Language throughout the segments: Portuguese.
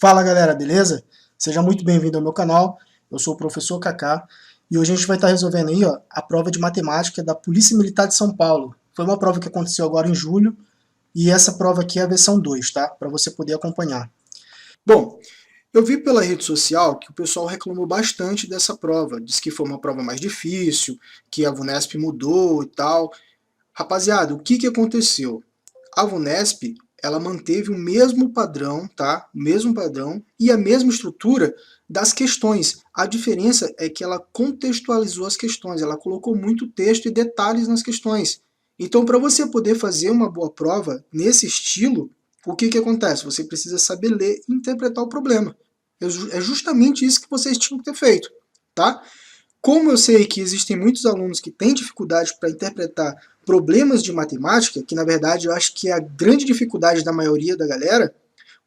Fala galera, beleza? Seja muito bem-vindo ao meu canal, eu sou o professor Kaká e hoje a gente vai estar resolvendo aí a prova de matemática da Polícia Militar de São Paulo. Foi uma prova que aconteceu agora em julho e essa prova aqui é a versão 2, tá? Para você poder acompanhar. Bom, eu vi pela rede social que o pessoal reclamou bastante dessa prova, disse que foi uma prova mais difícil, que a VUNESP mudou e tal. Rapaziada, o que aconteceu? A VUNESP, ela manteve o mesmo padrão, tá? O mesmo padrão e a mesma estrutura das questões. A diferença é que ela contextualizou as questões, ela colocou muito texto e detalhes nas questões. Então, para você poder fazer uma boa prova nesse estilo, o que acontece? Você precisa saber ler e interpretar o problema. É justamente isso que vocês tinham que ter feito, tá? Como eu sei que existem muitos alunos que têm dificuldade para interpretar problemas de matemática, que na verdade eu acho que é a grande dificuldade da maioria da galera,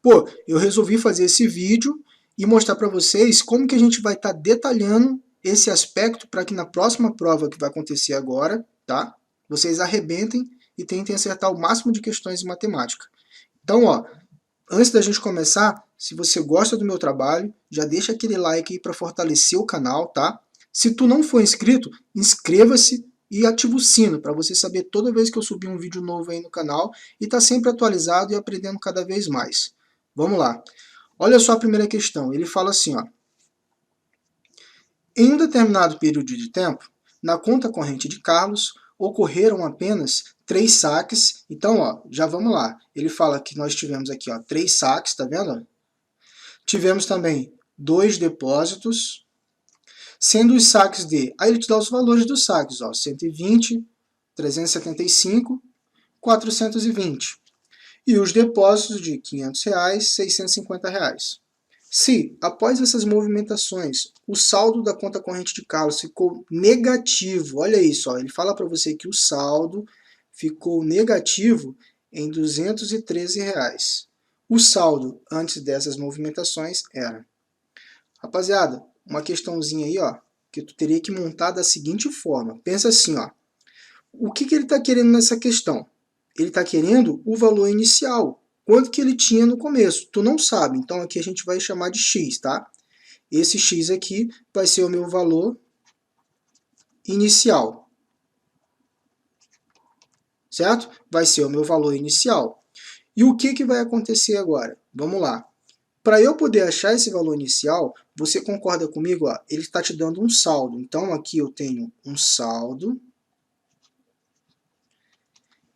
pô, eu resolvi fazer esse vídeo e mostrar para vocês como que a gente vai estar detalhando esse aspecto para que na próxima prova que vai acontecer agora, tá? Vocês arrebentem e tentem acertar o máximo de questões em matemática. Então, ó, antes da gente começar, se você gosta do meu trabalho, já deixa aquele like aí para fortalecer o canal, tá? Se tu não for inscrito, inscreva-se e ativa o sino para você saber toda vez que eu subir um vídeo novo aí no canal e tá sempre atualizado e aprendendo cada vez mais. Vamos lá. Olha só a primeira questão. Ele fala assim, ó. Em um determinado período de tempo, na conta corrente de Carlos, ocorreram apenas 3 saques. Então, ó, já vamos lá. Ele fala que nós tivemos aqui, ó, 3 saques, tá vendo? Tivemos também 2 depósitos, sendo os saques de... Aí ele te dá os valores dos saques, ó, 120, 375, 420. E os depósitos de R$ 500, R$ 650. Se, após essas movimentações, o saldo da conta corrente de Carlos ficou negativo, olha isso, ó, ele fala para você que o saldo ficou negativo em R$ 213. O saldo antes dessas movimentações era... Rapaziada, uma questãozinha aí, ó, que tu teria que montar da seguinte forma. Pensa assim, ó. O que ele está querendo nessa questão? Ele está querendo o valor inicial. Quanto que ele tinha no começo? Tu não sabe, então aqui a gente vai chamar de x, tá? Esse x aqui vai ser o meu valor inicial. Certo? Vai ser o meu valor inicial. E o que vai acontecer agora? Vamos lá. Para eu poder achar esse valor inicial, você concorda comigo? Ó, ele está te dando um saldo. Então aqui eu tenho um saldo.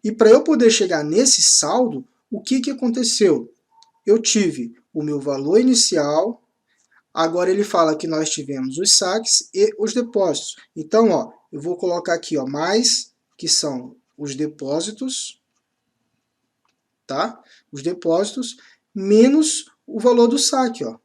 E para eu poder chegar nesse saldo, o que aconteceu? Eu tive o meu valor inicial, agora ele fala que nós tivemos os saques e os depósitos. Então, ó, eu vou colocar aqui, ó, mais, que são os depósitos, tá? Os depósitos, menos o valor do saque, ó,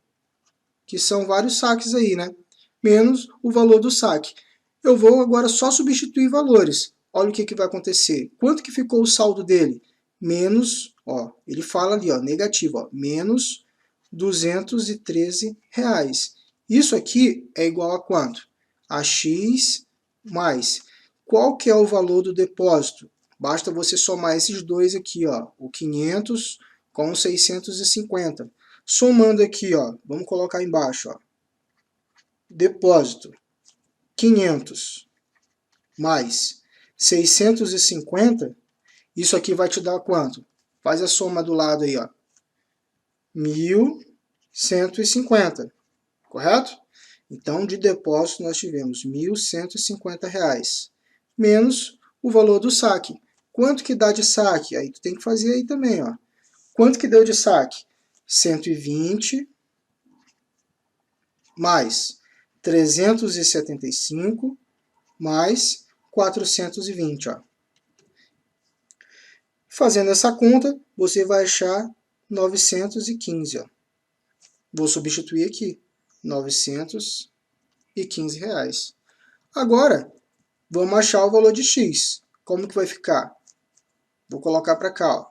que são vários saques aí, né? Menos o valor do saque. Eu vou agora só substituir valores. Olha o que vai acontecer. Quanto que ficou o saldo dele? Menos, ó, ele fala ali, ó, negativo, ó, menos R$ 213. Isso aqui é igual a quanto? A x mais. Qual que é o valor do depósito? Basta você somar esses dois aqui, ó, o 500 com o 650. Somando aqui, ó, vamos colocar embaixo, ó, depósito 500 mais 650, isso aqui vai te dar quanto? Faz a soma do lado aí, ó, 1.150, correto? Então, de depósito nós tivemos R$ 1.150, menos o valor do saque. Quanto que dá de saque? Aí tu tem que fazer aí também, ó. Quanto que deu de saque? 120 mais 375 mais 420. Ó. Fazendo essa conta, você vai achar 915. Ó. Vou substituir aqui, R$ 915. Agora, vamos achar o valor de x. Como que vai ficar? Vou colocar para cá. Ó.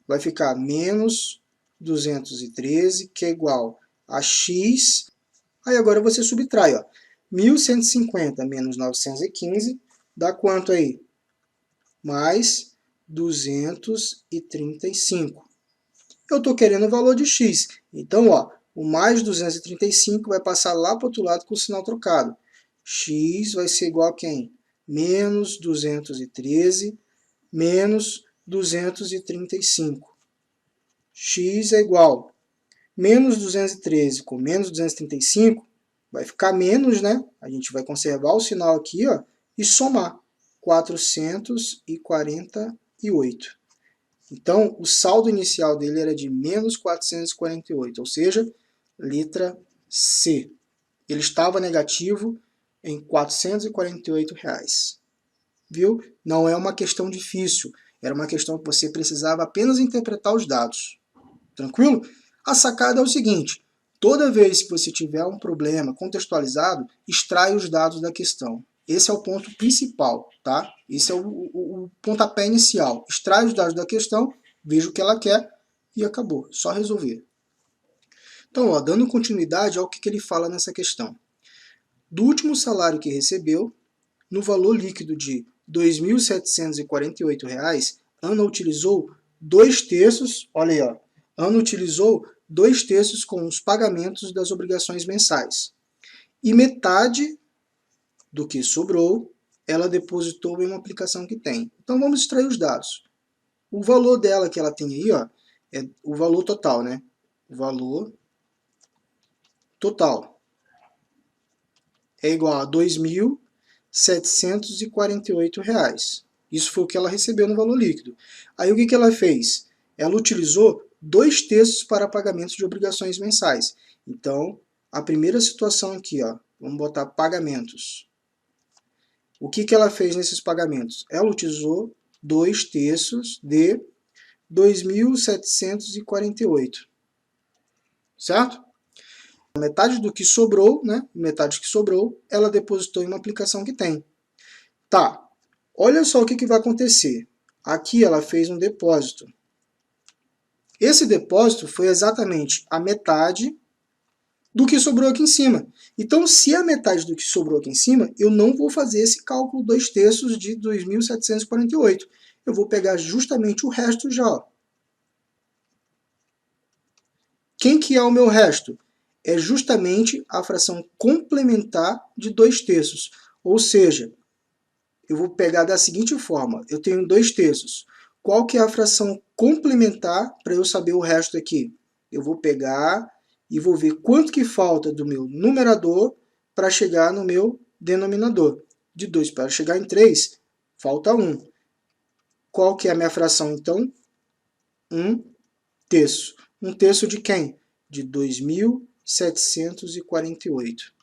Vai ficar menos 213, que é igual a x. Aí agora você subtrai, ó. 1.150 menos 915 dá quanto aí? Mais 235. eu estou querendo o valor de x. Então, ó, o mais 235 vai passar lá para o outro lado com o sinal trocado. X vai ser igual a quem? Menos 213 menos 235. X é igual menos 213 com menos 235, vai ficar menos, né? A gente vai conservar o sinal aqui, ó, e somar 448. Então, o saldo inicial dele era de menos 448, ou seja, letra C. Ele estava negativo em R$ 448. Viu? Não é uma questão difícil, era uma questão que você precisava apenas interpretar os dados. Tranquilo? A sacada é o seguinte, toda vez que você tiver um problema contextualizado, extrai os dados da questão. Esse é o ponto principal, tá? Esse é o pontapé inicial. Extrai os dados da questão, veja o que ela quer e acabou. Só resolver. Então, ó, dando continuidade ao que ele fala nessa questão. Do último salário que recebeu, no valor líquido de R$ 2.748, Ana utilizou 2/3, olha aí, ó, Ana utilizou 2/3 com os pagamentos das obrigações mensais. E metade do que sobrou, ela depositou em uma aplicação que tem. Então vamos extrair os dados. O valor dela que ela tem aí, ó, é o valor total, né? O valor total é igual a R$ 2.748. Isso foi o que ela recebeu no valor líquido. Aí o que ela fez? Ela utilizou 2/3 para pagamentos de obrigações mensais. Então, a primeira situação aqui, ó, vamos botar pagamentos. O que ela fez nesses pagamentos? Ela utilizou 2/3 de 2.748. Certo? Metade do que sobrou, né? Metade que sobrou, ela depositou em uma aplicação que tem. Tá, olha só o que vai acontecer. Aqui ela fez um depósito. Esse depósito foi exatamente a metade do que sobrou aqui em cima. Então, se é a metade do que sobrou aqui em cima, eu não vou fazer esse cálculo 2/3 de 2.748. Eu vou pegar justamente o resto já. Ó. Quem que é o meu resto? É justamente a fração complementar de 2/3. Ou seja, eu vou pegar da seguinte forma, eu tenho 2/3. Qual que é a fração complementar para eu saber o resto aqui? Eu vou pegar e vou ver quanto que falta do meu numerador para chegar no meu denominador. De 2 para chegar em 3, falta 1. Qual que é a minha fração, então? 1/3. 1/3 de quem? De 2.748.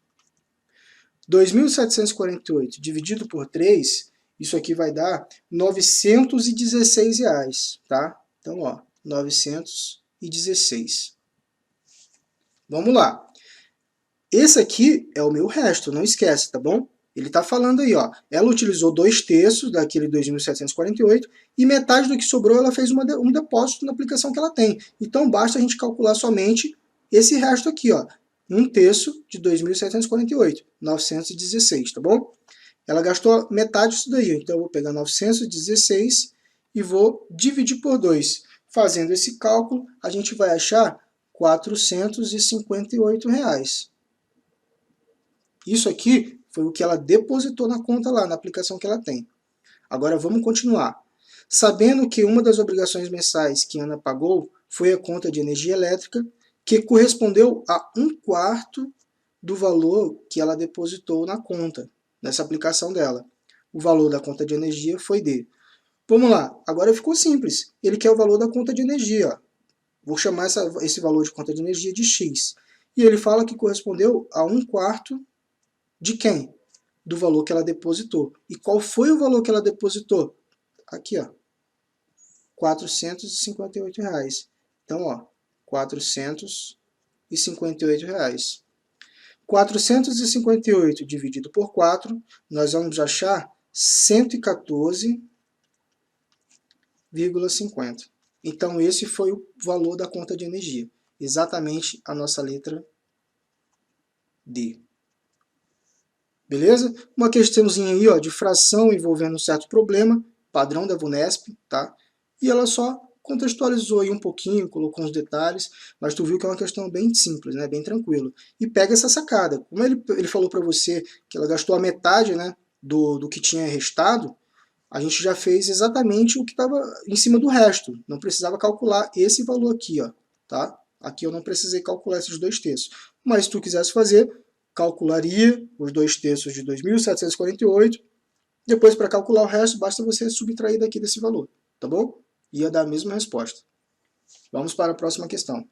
2.748 dividido por 3, isso aqui vai dar R$ 916, tá? Então, ó, 916. Vamos lá. Esse aqui é o meu resto, não esquece, tá bom? Ele está falando aí, ó, ela utilizou 2/3 daquele 2.748 e metade do que sobrou ela fez um depósito na aplicação que ela tem. Então basta a gente calcular somente esse resto aqui, ó, 1/3 de 2.748, 916, tá bom? Ela gastou metade disso daí, então eu vou pegar 916 e vou dividir por 2. Fazendo esse cálculo, a gente vai achar R$ 458. Isso aqui foi o que ela depositou na conta lá, na aplicação que ela tem. Agora vamos continuar. Sabendo que uma das obrigações mensais que Ana pagou foi a conta de energia elétrica, que correspondeu a 1/4 do valor que ela depositou na conta, nessa aplicação dela. O valor da conta de energia foi D. Vamos lá, agora ficou simples. Ele quer o valor da conta de energia. Ó. Vou chamar esse valor de conta de energia de X. E ele fala que correspondeu a 1/4 de quem? Do valor que ela depositou. E qual foi o valor que ela depositou? Aqui, ó. R$ 458. Então, ó, R$ 458. 458 dividido por 4, nós vamos achar 114,50. Então, esse foi o valor da conta de energia. Exatamente a nossa letra D. Beleza? Uma questãozinha aí, ó, de fração envolvendo um certo problema, padrão da VUNESP, tá? E ela só contextualizou aí um pouquinho, colocou uns detalhes, mas tu viu que é uma questão bem simples, né? Bem tranquilo. E pega essa sacada. Como ele falou para você que ela gastou a metade, né, do que tinha restado, a gente já fez exatamente o que estava em cima do resto. Não precisava calcular esse valor aqui, ó, tá? Aqui eu não precisei calcular esses 2/3. Mas se tu quisesse fazer, calcularia os 2/3 de 2.748. Depois, para calcular o resto, basta você subtrair daqui desse valor, tá bom? Ia dar a mesma resposta. Vamos para a próxima questão.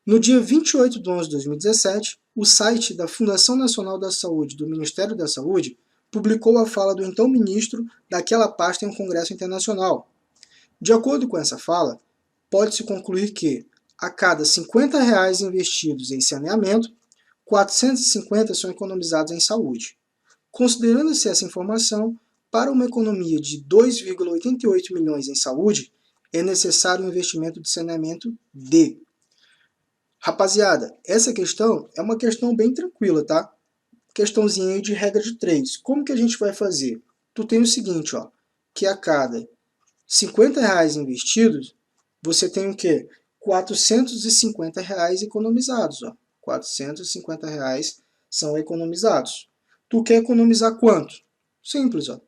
No dia 28 de 11 de 2017, o site da Fundação Nacional da Saúde do Ministério da Saúde publicou a fala do então ministro daquela pasta em um congresso internacional. De acordo com essa fala, pode-se concluir que, a cada R$ 50 investidos em saneamento, 450 são economizados em saúde. Considerando-se essa informação, para uma economia de 2,88 milhões em saúde, é necessário um investimento de saneamento de... Rapaziada, essa questão é uma questão bem tranquila, tá? Questãozinha aí de regra de 3. Como que a gente vai fazer? Tu tem o seguinte, ó, que a cada R$ 50 investidos, você tem o quê? R$ 450 economizados, ó. R$ 450 são economizados. Tu quer economizar quanto? Simples, ó.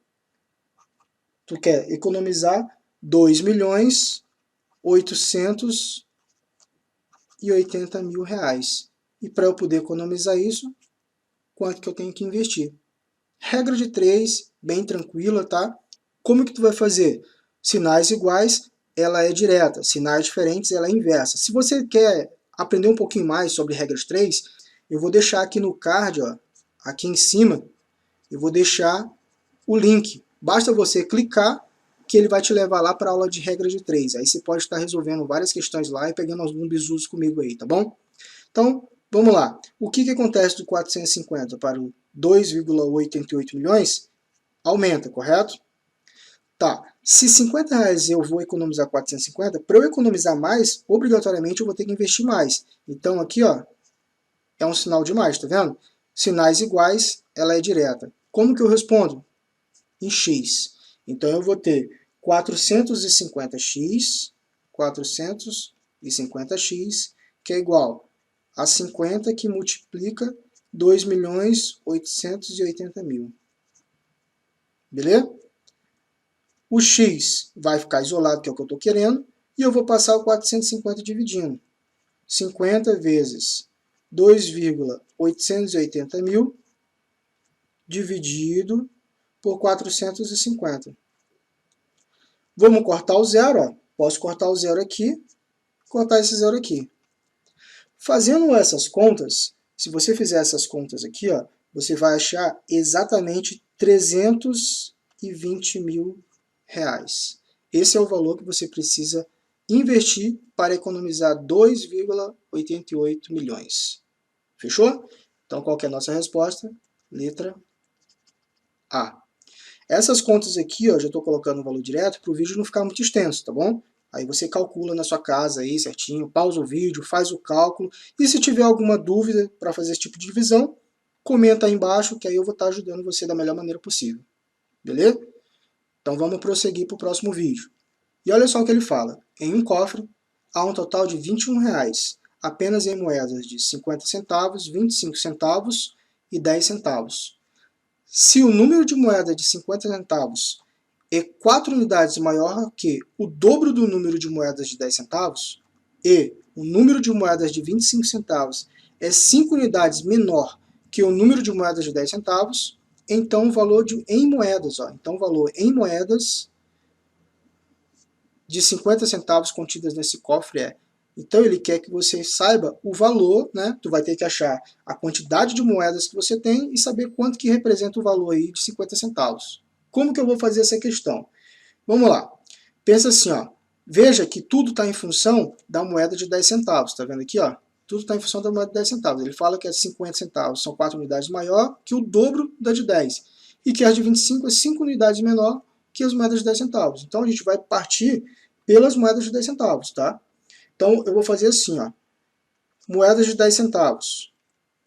Tu quer economizar 2.880.000 reais. E para eu poder economizar isso, quanto que eu tenho que investir? Regra de 3, bem tranquila, tá? Como que tu vai fazer? Sinais iguais, ela é direta. Sinais diferentes, ela é inversa. Se você quer aprender um pouquinho mais sobre regra de 3, eu vou deixar aqui no card, ó, aqui em cima, eu vou deixar o link. Basta você clicar que ele vai te levar lá para a aula de regra de 3. Aí você pode estar resolvendo várias questões lá e pegando alguns bizus comigo aí, tá bom? Então, vamos lá. O que acontece do 450 para o 2,88 milhões? Aumenta, correto? Tá. Se R$ 50 eu vou economizar 450, para eu economizar mais, obrigatoriamente eu vou ter que investir mais. Então aqui, ó, é um sinal de mais, tá vendo? Sinais iguais, ela é direta. Como que eu respondo? Em x. Então eu vou ter 450x, que é igual a 50 que multiplica 2.880.000. Beleza? O x vai ficar isolado, que é o que eu estou querendo, e eu vou passar o 450 dividindo. 50 vezes 2.880.000 dividido por 450. Vamos cortar o zero, ó. Posso cortar o zero aqui, cortar esse zero aqui. Fazendo essas contas, se você fizer essas contas aqui, ó, você vai achar exatamente 320.000 reais. Esse é o valor que você precisa investir para economizar 2,88 milhões. Fechou? Então, qual que é a nossa resposta? Letra A. Essas contas aqui, ó, já estou colocando o valor direto para o vídeo não ficar muito extenso, tá bom? Aí você calcula na sua casa aí certinho, pausa o vídeo, faz o cálculo, e se tiver alguma dúvida para fazer esse tipo de divisão, comenta aí embaixo que aí eu vou estar ajudando você da melhor maneira possível. Beleza? Então vamos prosseguir para o próximo vídeo. E olha só o que ele fala. Em um cofre há um total de R$ 21, apenas em moedas de 50 centavos, 25 centavos e 10 centavos. Se o número de moedas de 50 centavos é 4 unidades maior que o dobro do número de moedas de 10 centavos, e o número de moedas de 25 centavos é 5 unidades menor que o número de moedas de 10 centavos, então o valor em moedas, ó, então o valor em moedas de 50 centavos contidas nesse cofre é. Então ele quer que você saiba o valor, né? Tu vai ter que achar a quantidade de moedas que você tem e saber quanto que representa o valor aí de 50 centavos. Como que eu vou fazer essa questão? Vamos lá. Pensa assim, ó. Veja que tudo está em função da moeda de 10 centavos. Tá vendo aqui, ó? Tudo está em função da moeda de 10 centavos. Ele fala que a de 50 centavos são 4 unidades maior que o dobro da de 10. E que a de 25 é 5 unidades menor que as moedas de 10 centavos. Então a gente vai partir pelas moedas de 10 centavos, tá? Então eu vou fazer assim, ó. Moedas de 10 centavos.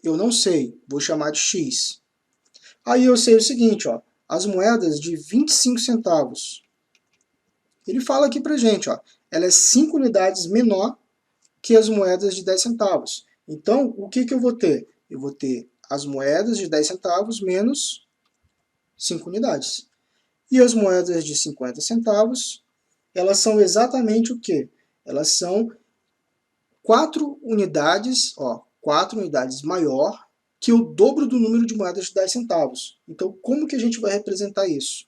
Eu não sei, vou chamar de X. Aí eu sei o seguinte, ó. As moedas de 25 centavos. Ele fala aqui pra gente, ó, ela é 5 unidades menor que as moedas de 10 centavos. Então, o que eu vou ter? Eu vou ter as moedas de 10 centavos menos 5 unidades. E as moedas de 50 centavos, elas são exatamente o quê? Elas são 4 unidades, ó, 4 unidades maior que o dobro do número de moedas de 10 centavos. Então, como que a gente vai representar isso?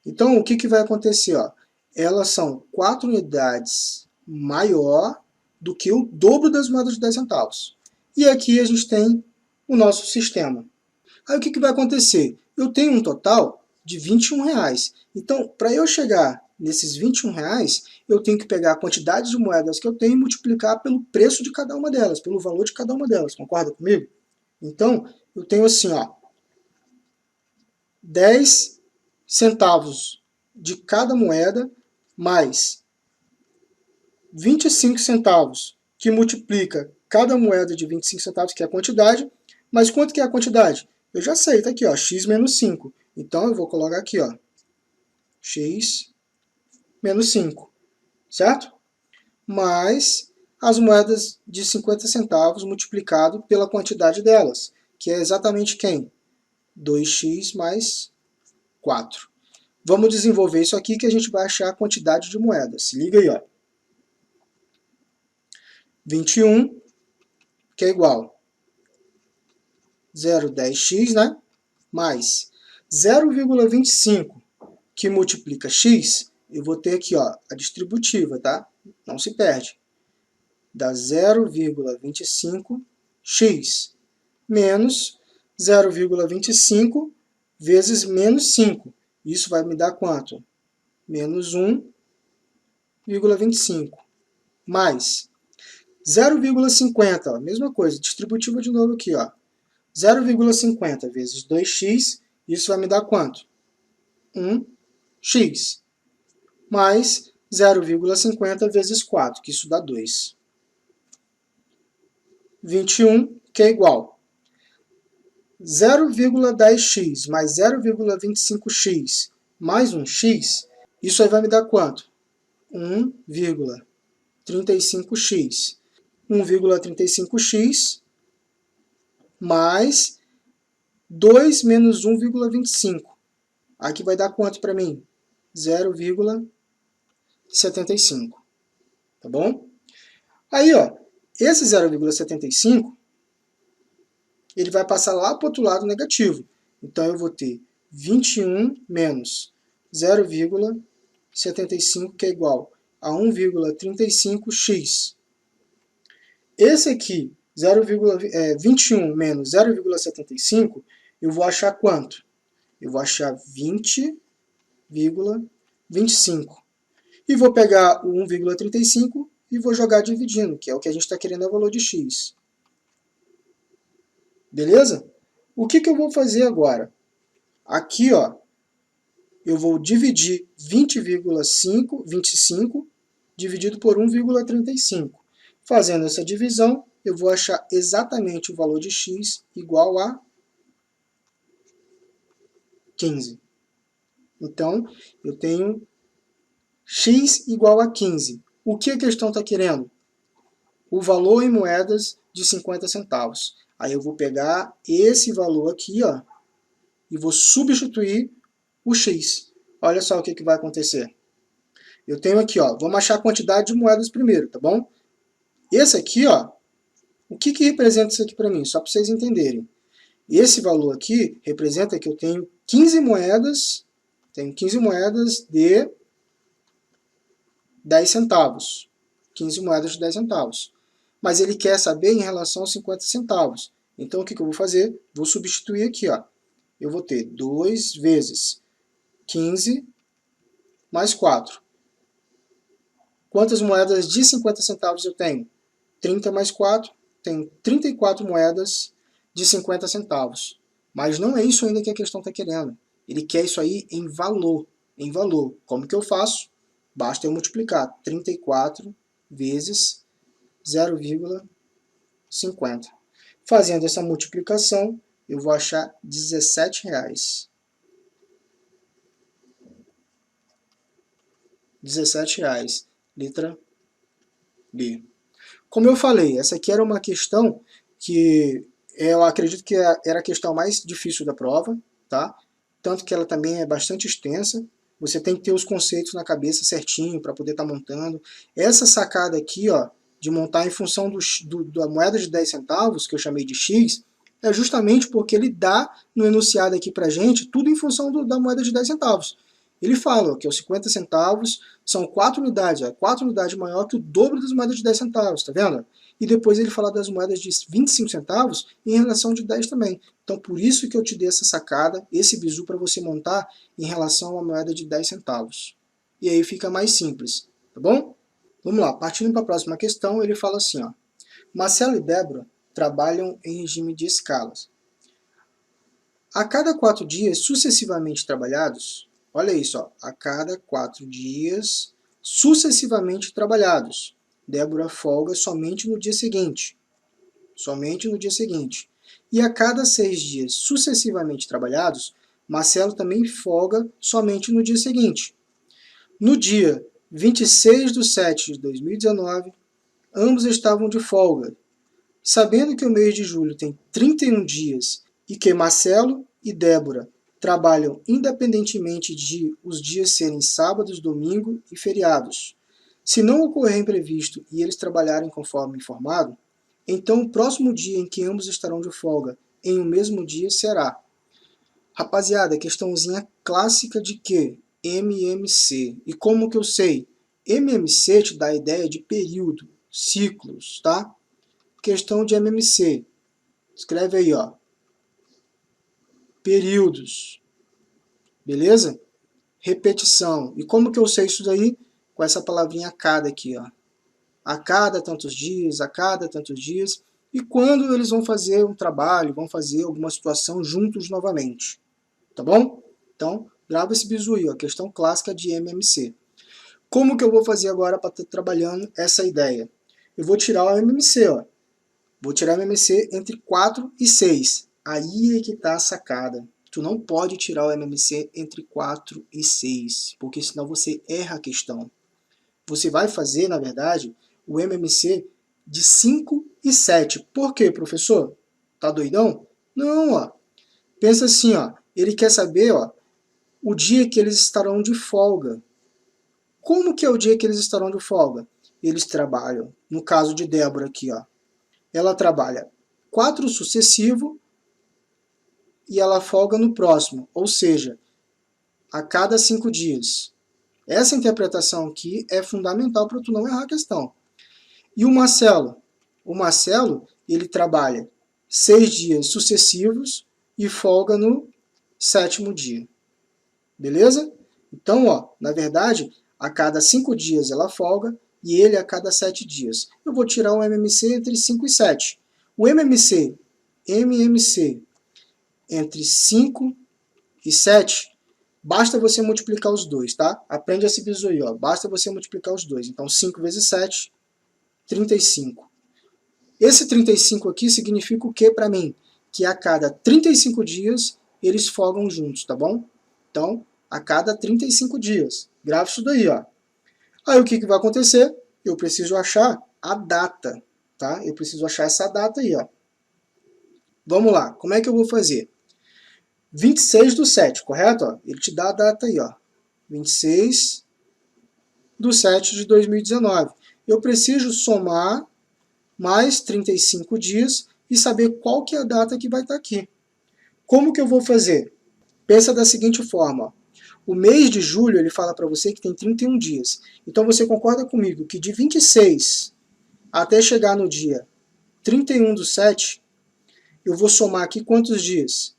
Então, o que vai acontecer? Ó? Elas são 4 unidades maior do que o dobro das moedas de 10 centavos. E aqui a gente tem o nosso sistema. Aí o que vai acontecer? Eu tenho um total de R$21. Então, para eu chegar nesses R$21, eu tenho que pegar a quantidade de moedas que eu tenho e multiplicar pelo preço de cada uma delas, pelo valor de cada uma delas. Concorda comigo? Então, eu tenho assim, ó, 10 centavos de cada moeda mais 25 centavos, que multiplica cada moeda de 25 centavos, que é a quantidade. Mas quanto que é a quantidade? Eu já sei, tá aqui, ó, x menos 5. Então, eu vou colocar aqui, ó, x menos 5, certo? Mais as moedas de 50 centavos multiplicado pela quantidade delas, que é exatamente quem? 2x mais 4. Vamos desenvolver isso aqui que a gente vai achar a quantidade de moedas. Se liga aí, ó. 21, que é igual 0,10x, né? Mais 0,25, que multiplica x, eu vou ter aqui, ó, a distributiva, tá? Não se perde. Dá 0,25x menos 0,25 vezes menos 5. Isso vai me dar quanto? Menos 1,25. Mais 0,50, mesma coisa, distributiva de novo aqui, ó. 0,50 vezes 2x, isso vai me dar quanto? 1x. Mais 0,50 vezes 4, que isso dá 2. 21, que é igual 0,10x mais 0,25x mais 1x, isso aí vai me dar quanto? 1,35x. 1,35x mais 2 menos 1,25. Aqui vai dar quanto para mim? 0,75. Tá bom? Aí, ó, esse 0,75, ele vai passar lá para o outro lado negativo. Então, eu vou ter 21 menos 0,75, que é igual a 1,35x. Esse aqui, 21 menos 0,75, eu vou achar quanto? Eu vou achar 20,25. E vou pegar o 1,35 e vou jogar dividindo, que é o que a gente está querendo, é o valor de x. Beleza? O que eu vou fazer agora? Aqui, ó, eu vou dividir 20,25 dividido por 1,35. Fazendo essa divisão, eu vou achar exatamente o valor de x igual a 15. Então, eu tenho x igual a 15. O que a questão está querendo? O valor em moedas de 50 centavos. Aí eu vou pegar esse valor aqui, ó, e vou substituir o x. Olha só o que vai acontecer. Eu tenho aqui, ó, vamos achar a quantidade de moedas primeiro, tá bom? Esse aqui, ó, o que representa isso aqui para mim? Só para vocês entenderem. Esse valor aqui representa que eu tenho 15 moedas, de 10 centavos. 15 moedas de 10 centavos. Mas ele quer saber em relação aos 50 centavos. Então, o que eu vou fazer? Vou substituir aqui, ó. Eu vou ter 2 vezes 15 mais 4. Quantas moedas de 50 centavos eu tenho? 30 mais 4, tenho 34 moedas de 50 centavos. Mas não é isso ainda que a questão está querendo. Ele quer isso aí em valor. Em valor. Como que eu faço? Basta eu multiplicar 34 vezes 0,50. Fazendo essa multiplicação, eu vou achar R$17. R$17. Letra B. Como eu falei, essa aqui era uma questão que eu acredito que era a questão mais difícil da prova, tá? Tanto que ela também é bastante extensa. Você tem que ter os conceitos na cabeça certinho para poder estar montando. Essa sacada aqui, ó, de montar em função da moeda de 10 centavos, que eu chamei de X, é justamente porque ele dá no enunciado aqui pra gente tudo em função da moeda de 10 centavos. Ele fala que os 50 centavos são 4 unidades, ó, 4 unidades maior que o dobro das moedas de 10 centavos, tá vendo? E depois ele fala das moedas de 25 centavos em relação de 10 também. Então por isso que eu te dei essa sacada, esse bizu para você montar em relação à moeda de 10 centavos. E aí fica mais simples, tá bom? Vamos lá, partindo para a próxima questão, ele fala assim, ó. Marcelo e Débora trabalham em regime de escalas. A cada 4 dias sucessivamente trabalhados, olha isso, ó, a cada 4 dias sucessivamente trabalhados, Débora folga somente no dia seguinte. Somente no dia seguinte. E a cada 6 dias sucessivamente trabalhados, Marcelo também folga somente no dia seguinte. No dia 26/7/2019, ambos estavam de folga. Sabendo que o mês de julho tem 31 dias e que Marcelo e Débora trabalham independentemente de os dias serem sábados, domingo e feriados. Se não ocorrer imprevisto e eles trabalharem conforme informado, então o próximo dia em que ambos estarão de folga em um mesmo dia será. Rapaziada, questãozinha clássica de que? MMC. E como que eu sei? MMC te dá a ideia de período, ciclos, tá? Questão de MMC. Escreve aí, ó. Períodos. Beleza? Repetição. E como que eu sei isso daí? Com essa palavrinha cada aqui, ó. A cada tantos dias, a cada tantos dias. E quando eles vão fazer um trabalho, vão fazer alguma situação juntos novamente. Tá bom? Então, grava esse bizu aí, ó. Questão clássica de MMC. Como que eu vou fazer agora para estar trabalhando essa ideia? Eu vou tirar o MMC, ó. Vou tirar o MMC entre 4 e 6. Aí é que está a sacada. Tu não pode tirar o MMC entre 4 e 6, porque senão você erra a questão. Você vai fazer, na verdade, o MMC de 5 e 7. Por quê, professor? Tá doidão? Não, ó. Pensa assim, ó. Ele quer saber, ó, o dia que eles estarão de folga. Como que é o dia que eles estarão de folga? Eles trabalham, no caso de Débora aqui, ó. Ela trabalha 4 sucessivo e ela folga no próximo, ou seja, a cada 5 dias. Essa interpretação aqui é fundamental para tu não errar a questão. E o Marcelo? O Marcelo, ele trabalha 6 dias sucessivos e folga no 7º dia. Beleza? Então, ó, na verdade, a cada 5 dias ela folga e ele a cada 7 dias. Eu vou tirar o MMC entre 5 e 7. O MMC entre 5 e 7, basta você multiplicar os dois, tá? Aprende esse bizu aí, ó. Basta você multiplicar os dois. Então, 5 vezes 7, 35. Esse 35 aqui significa o que para mim? Que a cada 35 dias eles folgam juntos, tá bom? Então, a cada 35 dias. Grava isso daí, ó. Aí o que vai acontecer? Eu preciso achar a data, tá? Eu preciso achar essa data aí, ó. Vamos lá, como é que eu vou fazer? 26/7, correto? Ó, ele te dá a data aí, ó. 26/7/2019. Eu preciso somar mais 35 dias e saber qual que é a data que vai estar aqui. Como que eu vou fazer? Pensa da seguinte forma, ó. O mês de julho, ele fala para você que tem 31 dias. Então você concorda comigo que de 26 até chegar no dia 31/7, eu vou somar aqui quantos dias?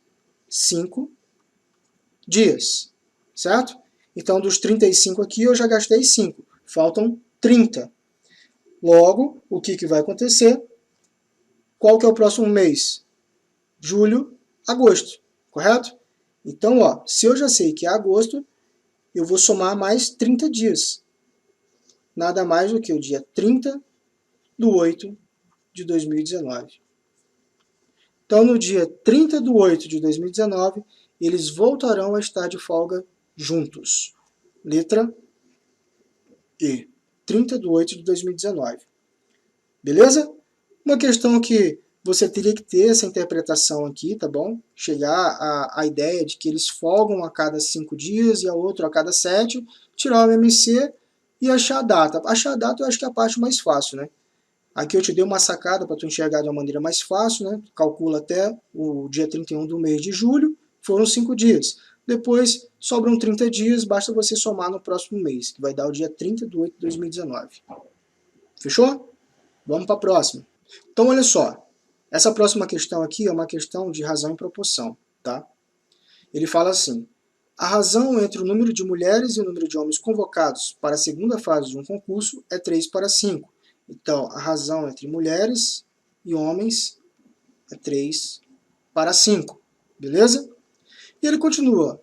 5 dias, certo? Então dos 35 aqui eu já gastei 5, faltam 30. Logo, o que vai acontecer? Qual que é o próximo mês? Julho, agosto, correto? Então, ó, se eu já sei que é agosto, eu vou somar mais 30 dias. Nada mais do que o dia 30/8/2019. Então, no dia 30/8/2019, eles voltarão a estar de folga juntos. Letra e 30/8/2019. Beleza? Uma questão que você teria que ter essa interpretação aqui, tá bom? Chegar à ideia de que eles folgam a cada 5 dias e a outro a cada 7, tirar o MMC e achar a data. Achar a data eu acho que é a parte mais fácil, né? Aqui eu te dei uma sacada para tu enxergar de uma maneira mais fácil, né? Calcula até o dia 31 do mês de julho, foram 5 dias. Depois sobram 30 dias, basta você somar no próximo mês, que vai dar o dia 30/8/2019. Fechou? Vamos para a próxima. Então, olha só. Essa próxima questão aqui é uma questão de razão e proporção, tá? Ele fala assim: a razão entre o número de mulheres e o número de homens convocados para a segunda fase de um concurso é 3:5. Então, a razão entre mulheres e homens é 3:5. Beleza? E ele continua.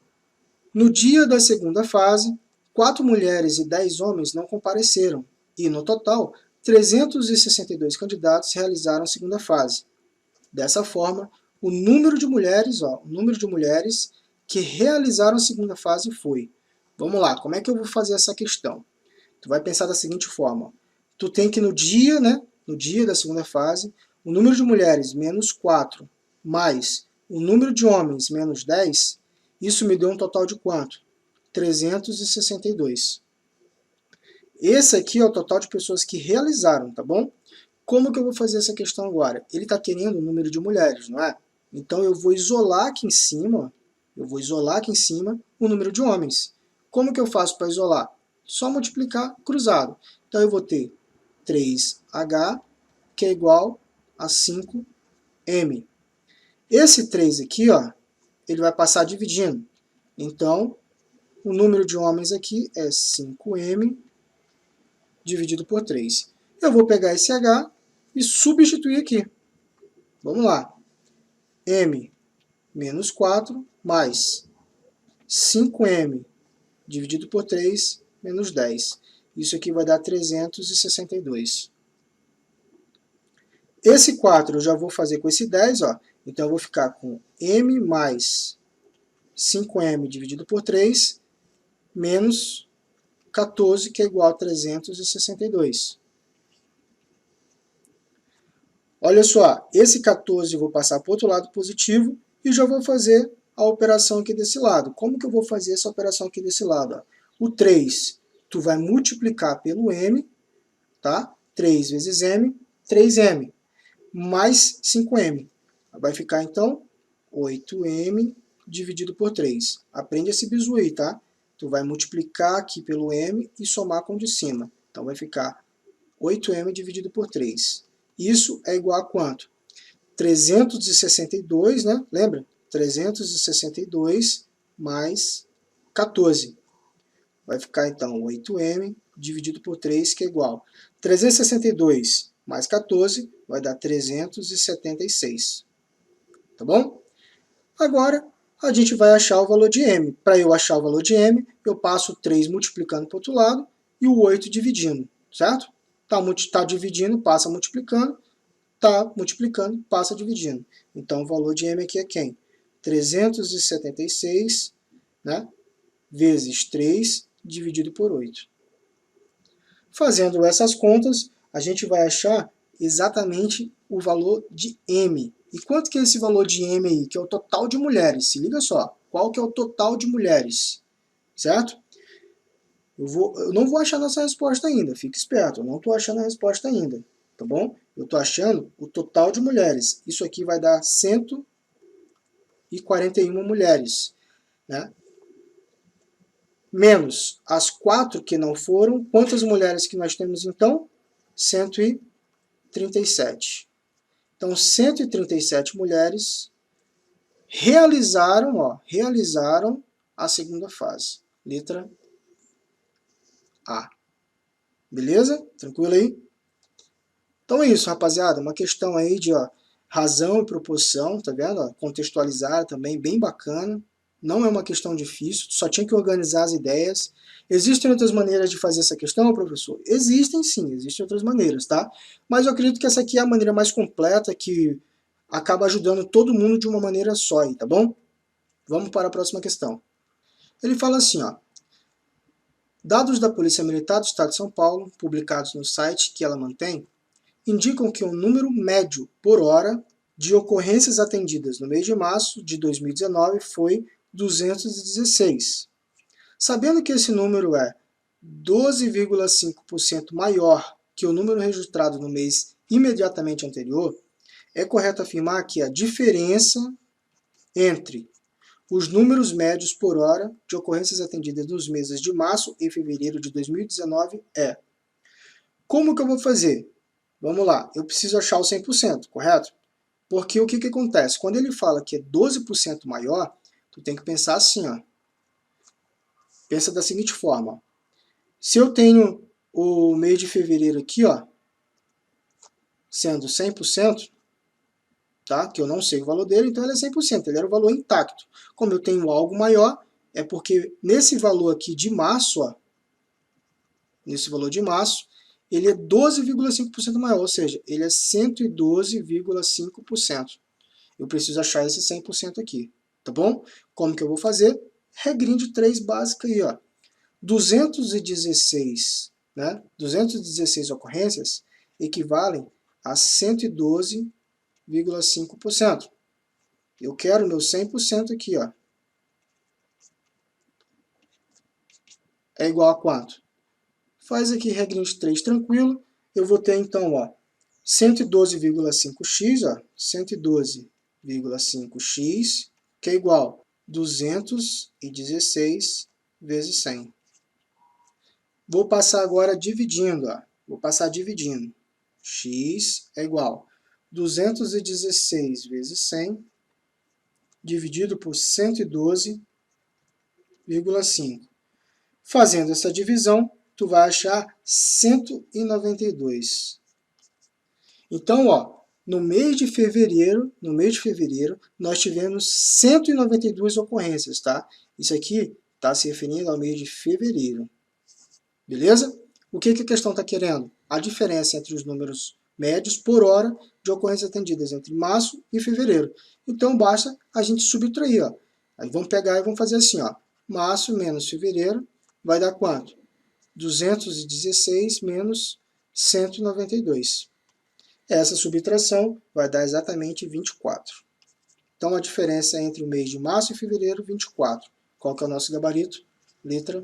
No dia da segunda fase, 4 mulheres e 10 homens não compareceram. E, no total, 362 candidatos realizaram a segunda fase. Dessa forma, o número de mulheres que realizaram a segunda fase foi. Vamos lá, como é que eu vou fazer essa questão? Tu vai pensar da seguinte forma. Tu tem que no dia da segunda fase, o número de mulheres menos 4 mais o número de homens menos 10, isso me deu um total de quanto? 362. Esse aqui é o total de pessoas que realizaram, tá bom? Como que eu vou fazer essa questão agora? Ele está querendo o número de mulheres, não é? Então eu vou isolar aqui em cima, o número de homens. Como que eu faço para isolar? Só multiplicar cruzado. Então eu vou ter 3H, que é igual a 5M. Esse 3 aqui, ó, ele vai passar dividindo. Então, o número de homens aqui é 5M dividido por 3. Eu vou pegar esse H e substituir aqui. Vamos lá. M menos 4 mais 5M dividido por 3 menos 10. Isso aqui vai dar 362. Esse 4 eu já vou fazer com esse 10, ó. Então eu vou ficar com M mais 5M dividido por 3 menos 14, que é igual a 362. Olha só, esse 14 eu vou passar para o outro lado positivo e já vou fazer a operação aqui desse lado. Como que eu vou fazer essa operação aqui desse lado? Ó? O 3, tu vai multiplicar pelo M, tá? 3 vezes M, 3M, mais 5M. Vai ficar, então, 8M dividido por 3. Aprende esse bizu aí, tá? Tu vai multiplicar aqui pelo M e somar com o de cima. Então, vai ficar 8M dividido por 3. Isso é igual a quanto? 362, né? Lembra? 362 mais 14. Vai ficar, então, 8M dividido por 3, que é igual. 362 mais 14 vai dar 376. Tá bom? Agora, a gente vai achar o valor de M. Para eu achar o valor de M, eu passo o 3 multiplicando para o outro lado e o 8 dividindo, certo? Tá dividindo, passa multiplicando, tá multiplicando, passa dividindo. Então, o valor de M aqui é quem? 376, né, vezes 3 dividido por 8. Fazendo essas contas, a gente vai achar exatamente o valor de M. E quanto que é esse valor de M aí? Que é o total de mulheres. Se liga só, qual que é o total de mulheres? Certo? Eu não vou achar nossa resposta ainda, fique esperto, eu não estou achando a resposta ainda, tá bom? Eu estou achando o total de mulheres. Isso aqui vai dar 141 mulheres, né? Menos as 4 que não foram. Quantas mulheres que nós temos então? 137. Então, 137 mulheres realizaram a segunda fase. Letra A. Beleza? Tranquilo aí? Então é isso, rapaziada. Uma questão aí de razão e proporção, tá vendo? Contextualizar também, bem bacana. Não é uma questão difícil, só tinha que organizar as ideias. Existem outras maneiras de fazer essa questão, professor? Existem sim, existem outras maneiras, tá? Mas eu acredito que essa aqui é a maneira mais completa, que acaba ajudando todo mundo de uma maneira só aí, tá bom? Vamos para a próxima questão. Ele fala assim, ó. Dados da Polícia Militar do Estado de São Paulo, publicados no site que ela mantém, indicam que o número médio por hora de ocorrências atendidas no mês de março de 2019 foi 216. Sabendo que esse número é 12,5% maior que o número registrado no mês imediatamente anterior, é correto afirmar que a diferença entre os números médios por hora de ocorrências atendidas nos meses de março e fevereiro de 2019 é. Como que eu vou fazer? Vamos lá, eu preciso achar o 100%, correto? Porque o que acontece? Quando ele fala que é 12% maior, tu tem que pensar assim, ó. Pensa da seguinte forma. Se eu tenho o mês de fevereiro aqui, ó, sendo 100%, tá? Que eu não sei o valor dele, então ele é 100%, ele era o valor intacto. Como eu tenho algo maior, é porque nesse valor aqui de março, ó, nesse valor de março, ele é 12,5% maior, ou seja, ele é 112,5%. Eu preciso achar esse 100% aqui, tá bom? Como que eu vou fazer? Regrinha de 3 básica aí, ó. 216, né? 216 ocorrências equivalem a 112,5%. Eu quero meu 100% aqui, ó. É igual a quanto? Faz aqui regrinha de 3 tranquilo. Eu vou ter então, ó, 112,5x, ó, 112,5x, que é igual a 216 vezes 100. Vou passar agora dividindo, ó. Vou passar dividindo. X é igual a 216 vezes 100 dividido por 112,5. Fazendo essa divisão, tu vai achar 192. Então, ó, no mês de fevereiro, nós tivemos 192 ocorrências, tá? Isso aqui está se referindo ao mês de fevereiro. Beleza? O que a questão está querendo? A diferença entre os números médios por hora de ocorrências atendidas entre março e fevereiro. Então, basta a gente subtrair, ó. Aí vamos pegar e vamos fazer assim, ó. Março menos fevereiro vai dar quanto? 216 menos 192. Essa subtração vai dar exatamente 24. Então, a diferença entre o mês de março e fevereiro, 24. Qual que é o nosso gabarito? Letra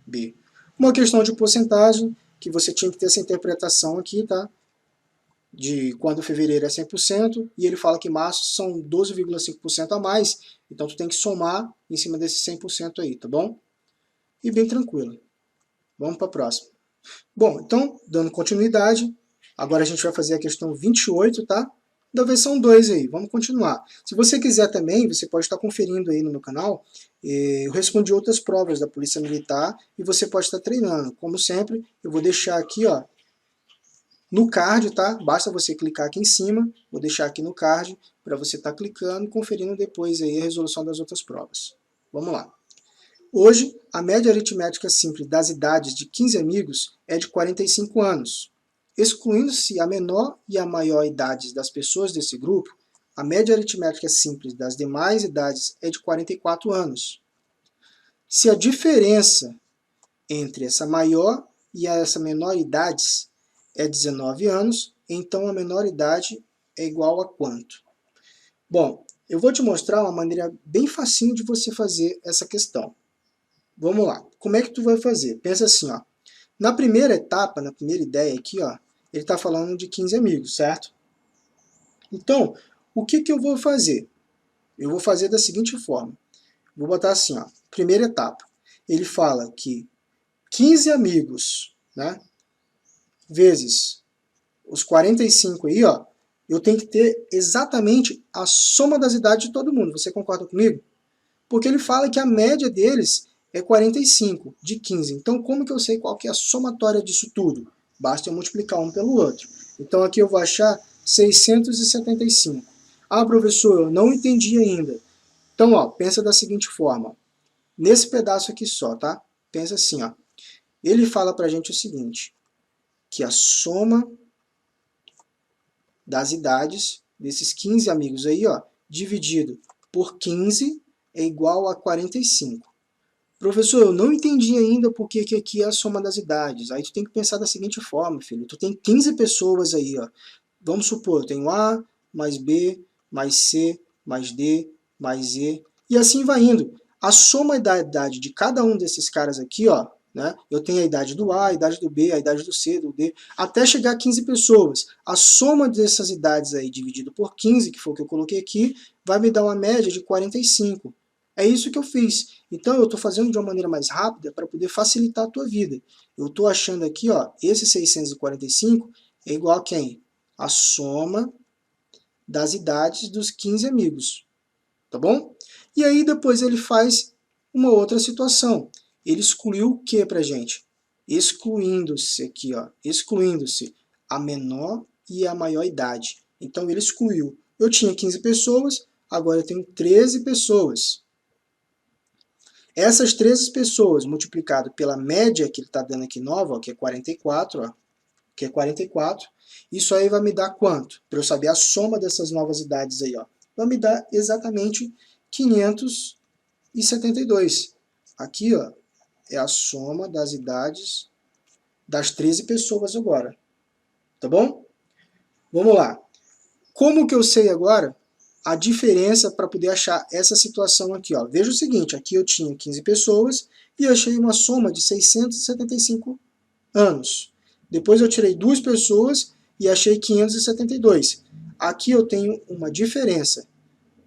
B. Uma questão de porcentagem, que você tinha que ter essa interpretação aqui, tá? De quando fevereiro é 100%, e ele fala que março são 12,5% a mais, então tu tem que somar em cima desse 100% aí, tá bom? E bem tranquilo. Vamos para a próxima. Bom, então, dando continuidade, agora a gente vai fazer a questão 28, tá? Da versão 2 aí, vamos continuar. Se você quiser também, você pode estar conferindo aí no meu canal, eu respondi outras provas da Polícia Militar e você pode estar treinando. Como sempre, eu vou deixar aqui, ó, no card, tá? Basta você clicar aqui em cima, vou deixar aqui no card para você estar clicando e conferindo depois aí a resolução das outras provas. Vamos lá. Hoje, a média aritmética simples das idades de 15 amigos é de 45 anos. Excluindo-se a menor e a maior idades das pessoas desse grupo, a média aritmética simples das demais idades é de 44 anos. Se a diferença entre essa maior e essa menor idades é 19 anos, então a menor idade é igual a quanto? Bom, eu vou te mostrar uma maneira bem facinho de você fazer essa questão. Vamos lá. Como é que tu vai fazer? Pensa assim, ó. Na primeira etapa, na primeira ideia aqui, ó, ele está falando de 15 amigos, certo? Então, o que eu vou fazer? Eu vou fazer da seguinte forma. Vou botar assim, ó. Primeira etapa. Ele fala que 15 amigos, né, vezes os 45 aí, ó, eu tenho que ter exatamente a soma das idades de todo mundo. Você concorda comigo? Porque ele fala que a média deles é 45, de 15. Então, como que eu sei qual que é a somatória disso tudo? Basta eu multiplicar um pelo outro. Então, aqui eu vou achar 675. Ah, professor, eu não entendi ainda. Então, ó, pensa da seguinte forma. Nesse pedaço aqui só, tá? Pensa assim, ó. Ele fala pra gente o seguinte, que a soma das idades desses 15 amigos aí, ó, dividido por 15 é igual a 45. Professor, eu não entendi ainda por que aqui é a soma das idades. Aí tu tem que pensar da seguinte forma, filho. Tu tem 15 pessoas aí, ó. Vamos supor, eu tenho A, mais B, mais C, mais D, mais E, e assim vai indo. A soma da idade de cada um desses caras aqui, ó, né? Eu tenho a idade do A, a idade do B, a idade do C, do D, até chegar a 15 pessoas. A soma dessas idades aí, dividido por 15, que foi o que eu coloquei aqui, vai me dar uma média de 45. É isso que eu fiz. Então eu estou fazendo de uma maneira mais rápida para poder facilitar a tua vida. Eu estou achando aqui, ó, esse 645 é igual a quem? A soma das idades dos 15 amigos, tá bom? E aí depois ele faz uma outra situação. Ele excluiu o que pra gente? Excluindo-se aqui, ó, excluindo-se a menor e a maior idade. Então ele excluiu. Eu tinha 15 pessoas, agora eu tenho 13 pessoas. Essas 13 pessoas multiplicado pela média que ele está dando aqui nova, ó, que é 44, ó, que é 44, isso aí vai me dar quanto? Para eu saber a soma dessas novas idades aí, ó. Vai me dar exatamente 572. Aqui, ó, é a soma das idades das 13 pessoas agora. Tá bom? Vamos lá. Como que eu sei agora a diferença para poder achar essa situação aqui? Ó? Veja o seguinte, aqui eu tinha 15 pessoas e achei uma soma de 675 anos. Depois eu tirei duas pessoas e achei 572. Aqui eu tenho uma diferença.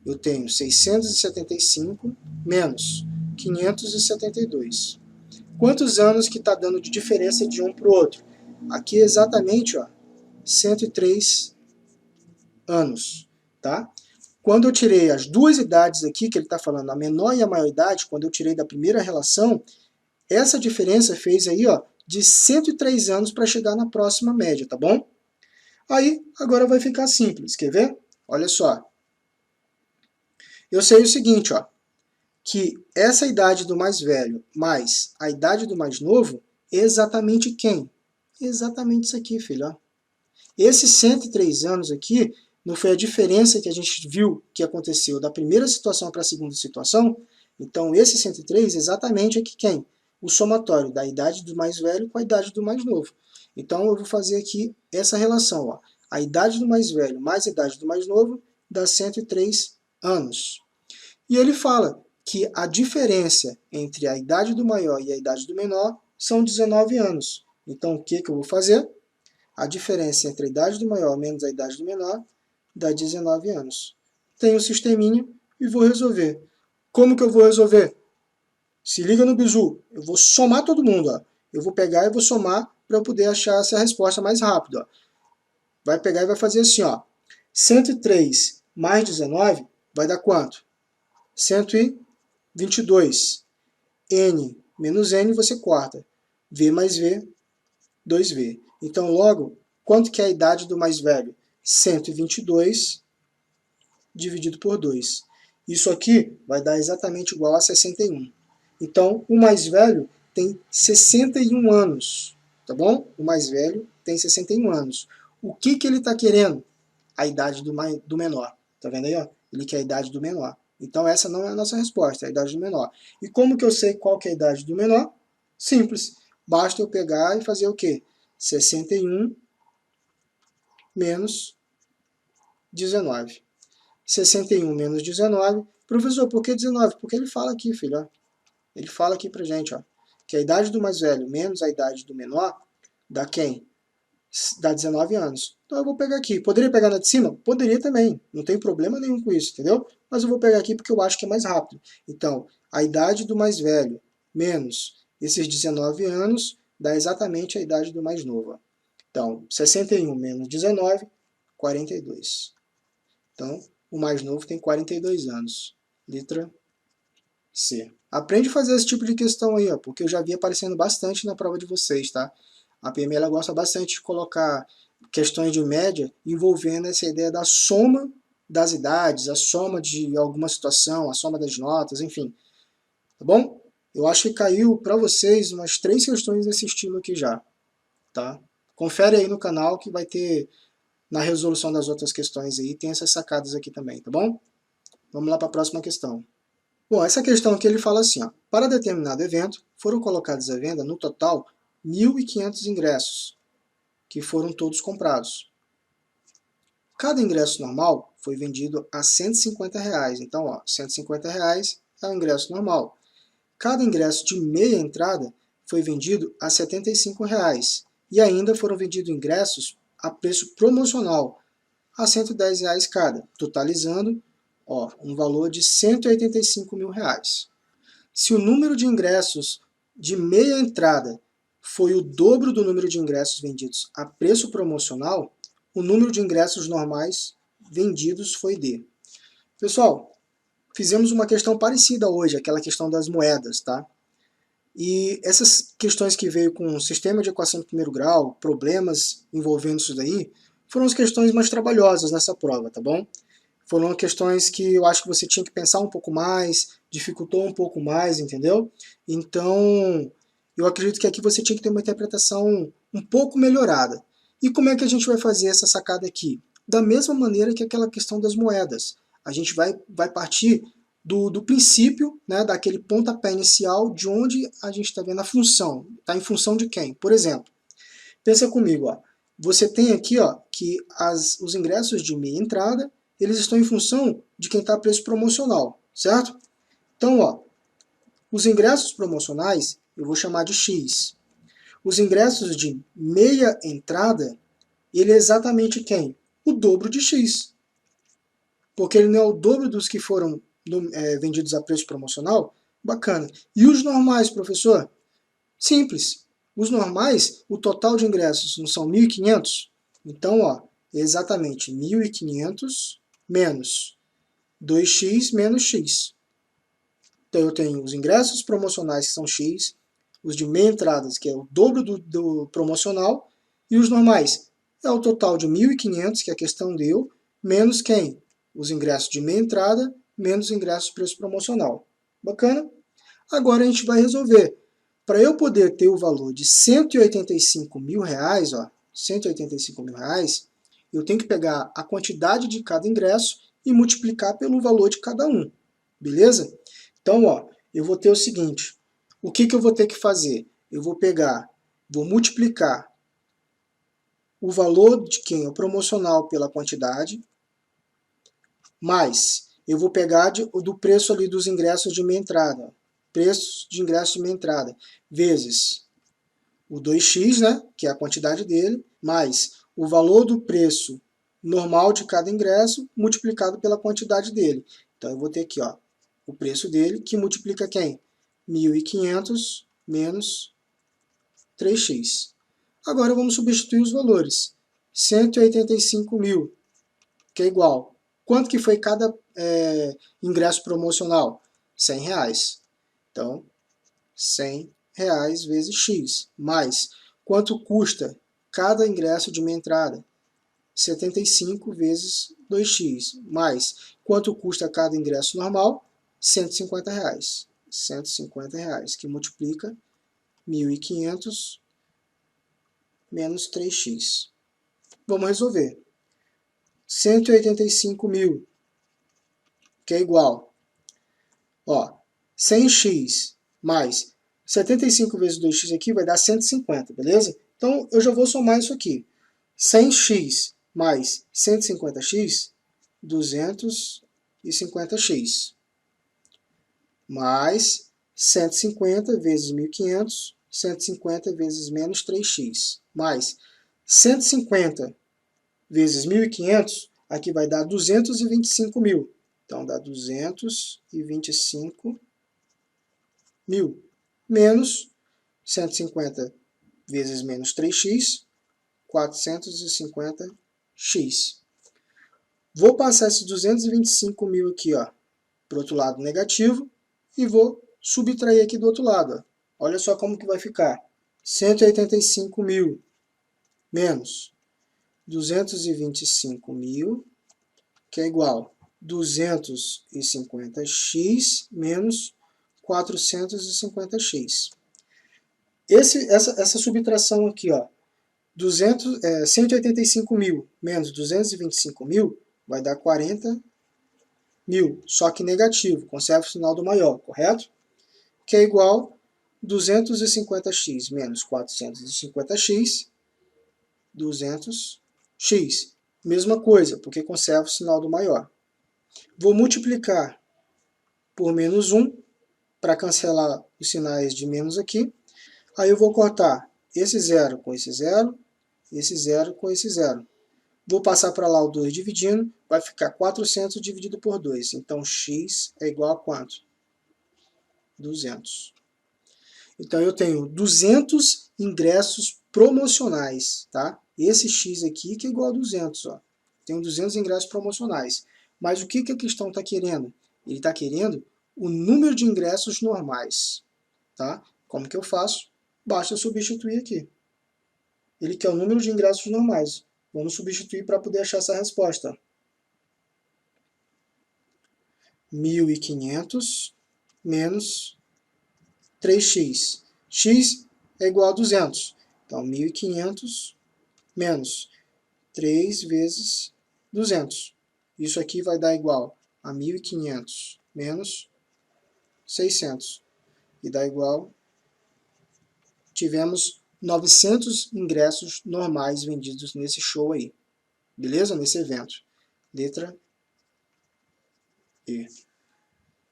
Eu tenho 675 menos 572. Quantos anos que está dando de diferença de um para o outro? Aqui exatamente, ó, 103 anos, tá? Quando eu tirei as duas idades aqui, que ele está falando, a menor e a maior idade, quando eu tirei da primeira relação, essa diferença fez aí, ó, de 103 anos para chegar na próxima média, tá bom? Aí, agora vai ficar simples, quer ver? Olha só. Eu sei o seguinte, ó, que essa idade do mais velho mais a idade do mais novo é exatamente quem? Exatamente isso aqui, filho, ó. Esses 103 anos aqui não foi a diferença que a gente viu que aconteceu da primeira situação para a segunda situação? Então, esse 103 exatamente é que quem? O somatório da idade do mais velho com a idade do mais novo. Então, eu vou fazer aqui essa relação. Ó. A idade do mais velho mais a idade do mais novo dá 103 anos. E ele fala que a diferença entre a idade do maior e a idade do menor são 19 anos. Então, o que eu vou fazer? A diferença entre a idade do maior menos a idade do menor dá 19 anos. Tenho o sisteminha e vou resolver. Como que eu vou resolver? Se liga no bizu. Eu vou somar todo mundo. Ó. Eu vou pegar e vou somar para eu poder achar essa resposta mais rápido. Ó. Vai pegar e vai fazer assim. Ó. 103 mais 19 vai dar quanto? 122. N menos N você corta. V mais V, 2V. Então, logo, quanto que é a idade do mais velho? 122 dividido por 2. Isso aqui vai dar exatamente igual a 61. Então, o mais velho tem 61 anos, tá bom? O mais velho tem 61 anos. O que ele está querendo? A idade do menor. Tá vendo aí? Ó? Ele quer a idade do menor. Então, essa não é a nossa resposta, é a idade do menor. E como que eu sei qual que é a idade do menor? Simples. Basta eu pegar e fazer o quê? 61 menos 19. 61 menos 19. Professor, por que 19? Porque ele fala aqui, filho. Ó. Ele fala aqui pra gente, ó, que a idade do mais velho menos a idade do menor dá quem? Dá 19 anos. Então eu vou pegar aqui. Poderia pegar na de cima? Poderia também. Não tem problema nenhum com isso, entendeu? Mas eu vou pegar aqui porque eu acho que é mais rápido. Então, a idade do mais velho menos esses 19 anos dá exatamente a idade do mais novo. Ó. Então, 61 menos 19, 42. Então, o mais novo tem 42 anos. Letra C. Aprende a fazer esse tipo de questão aí, ó, porque eu já vi aparecendo bastante na prova de vocês, tá? A PME ela gosta bastante de colocar questões de média envolvendo essa ideia da soma das idades, a soma de alguma situação, a soma das notas, enfim. Tá bom? Eu acho que caiu para vocês umas 3 questões desse estilo aqui já, tá? Confere aí no canal que vai ter na resolução das outras questões aí, tem essas sacadas aqui também, tá bom? Vamos lá para a próxima questão. Bom, essa questão aqui ele fala assim, ó, Para determinado evento, foram colocados à venda, no total, 1.500 ingressos, que foram todos comprados. Cada ingresso normal foi vendido a R$ 150. Então, ó, R$ 150 é o ingresso normal. Cada ingresso de meia entrada foi vendido a R$ 75. E ainda foram vendidos ingressos a preço promocional, a R$ 110 cada, totalizando um valor de R$ 185 mil. Se o número de ingressos de meia entrada foi o dobro do número de ingressos vendidos a preço promocional, o número de ingressos normais vendidos foi D. Pessoal, fizemos uma questão parecida hoje, aquela questão das moedas, tá? E essas questões que veio com sistema de equação de primeiro grau, problemas envolvendo isso daí, foram as questões mais trabalhosas nessa prova, tá bom? Foram questões que eu acho que você tinha que pensar um pouco mais, dificultou um pouco mais, entendeu? Então, eu acredito que aqui você tinha que ter uma interpretação um pouco melhorada. E como é que a gente vai fazer essa sacada aqui? Da mesma maneira que aquela questão das moedas. A gente vai partir do princípio, né, daquele pontapé inicial de onde a gente está vendo a função. Está em função de quem? Por exemplo, pensa comigo, ó, você tem aqui que os ingressos de meia entrada, eles estão em função de quem está a preço promocional, certo? Então, os ingressos promocionais eu vou chamar de X. Os ingressos de meia entrada, ele é exatamente quem? O dobro de X. Porque ele não é o dobro dos que foram vendidos a preço promocional? Bacana. E os normais, professor? Simples. Os normais, o total de ingressos não são 1.500? Então, é exatamente 1.500 menos 2x menos x. Então, eu tenho os ingressos promocionais, que são x, os de meia entradas, que é o dobro do promocional, e os normais. É o total de 1.500, que a questão deu, menos quem? Os ingressos de meia entrada, menos os ingressos de preço promocional. Bacana? Agora a gente vai resolver. Para eu poder ter o valor de R$ 185 mil, 185 mil reais, eu tenho que pegar a quantidade de cada ingresso e multiplicar pelo valor de cada um. Beleza? Então, eu vou ter o seguinte. O que eu vou ter que fazer? Eu vou multiplicar o valor de quem é o promocional pela quantidade, mais eu vou pegar do preço ali dos ingressos de meia entrada, preço de ingresso de meia entrada, vezes o 2x, né, que é a quantidade dele, mais o valor do preço normal de cada ingresso multiplicado pela quantidade dele. Então eu vou ter aqui, o preço dele, que multiplica quem? 1.500 menos 3x. Agora vamos substituir os valores. 185 mil, que é igual. Quanto que foi cada ingresso promocional? 100 reais. Então, 100 reais vezes x. Mais, quanto custa cada ingresso de meia entrada? 75 vezes 2x. Mais, quanto custa cada ingresso normal? 150 reais. 150 reais, que multiplica 1.500 menos 3x. Vamos resolver. 185 mil, que é igual, 100x mais 75 vezes 2x aqui vai dar 150, beleza? Então, eu já vou somar isso aqui. 100x mais 150x, 250x. Mais 150 vezes 1.500, 150 vezes menos 3x. Mais 150 vezes 1.500, aqui vai dar 225 mil. Então, dá 225 mil. Menos 150 vezes menos 3x, 450x. Vou passar esses 225 mil aqui, para o outro lado negativo, e vou subtrair aqui do outro lado. Olha só como que vai ficar. 185 mil menos 225 mil, que é igual a 250x menos 450x. Essa subtração aqui, 185 mil menos 225 mil, vai dar 40 mil, só que negativo, conserva o sinal do maior, correto? que é igual a 250x menos 450x, 200x. Mesma coisa, porque conserva o sinal do maior. Vou multiplicar por menos 1, para cancelar os sinais de menos aqui. Aí eu vou cortar esse zero com esse zero, esse zero com esse zero. Vou passar para lá o 2 dividindo, vai ficar 400 dividido por 2. Então, x é igual a quanto? 200. Então, eu tenho 200 ingressos promocionais, tá? Esse x aqui que é igual a 200, ó. Tenho 200 ingressos promocionais. Mas o que a questão está querendo? Ele está querendo o número de ingressos normais, tá? Como que eu faço? Basta substituir aqui. Ele quer o número de ingressos normais. Vamos substituir para poder achar essa resposta. 1.500 menos 3x. X é igual a 200. Então, 1.500 menos 3 vezes 200. Isso aqui vai dar igual a 1.500 menos 600. E dá igual... Tivemos 900 ingressos normais vendidos nesse show aí. Beleza? Nesse evento. Letra E.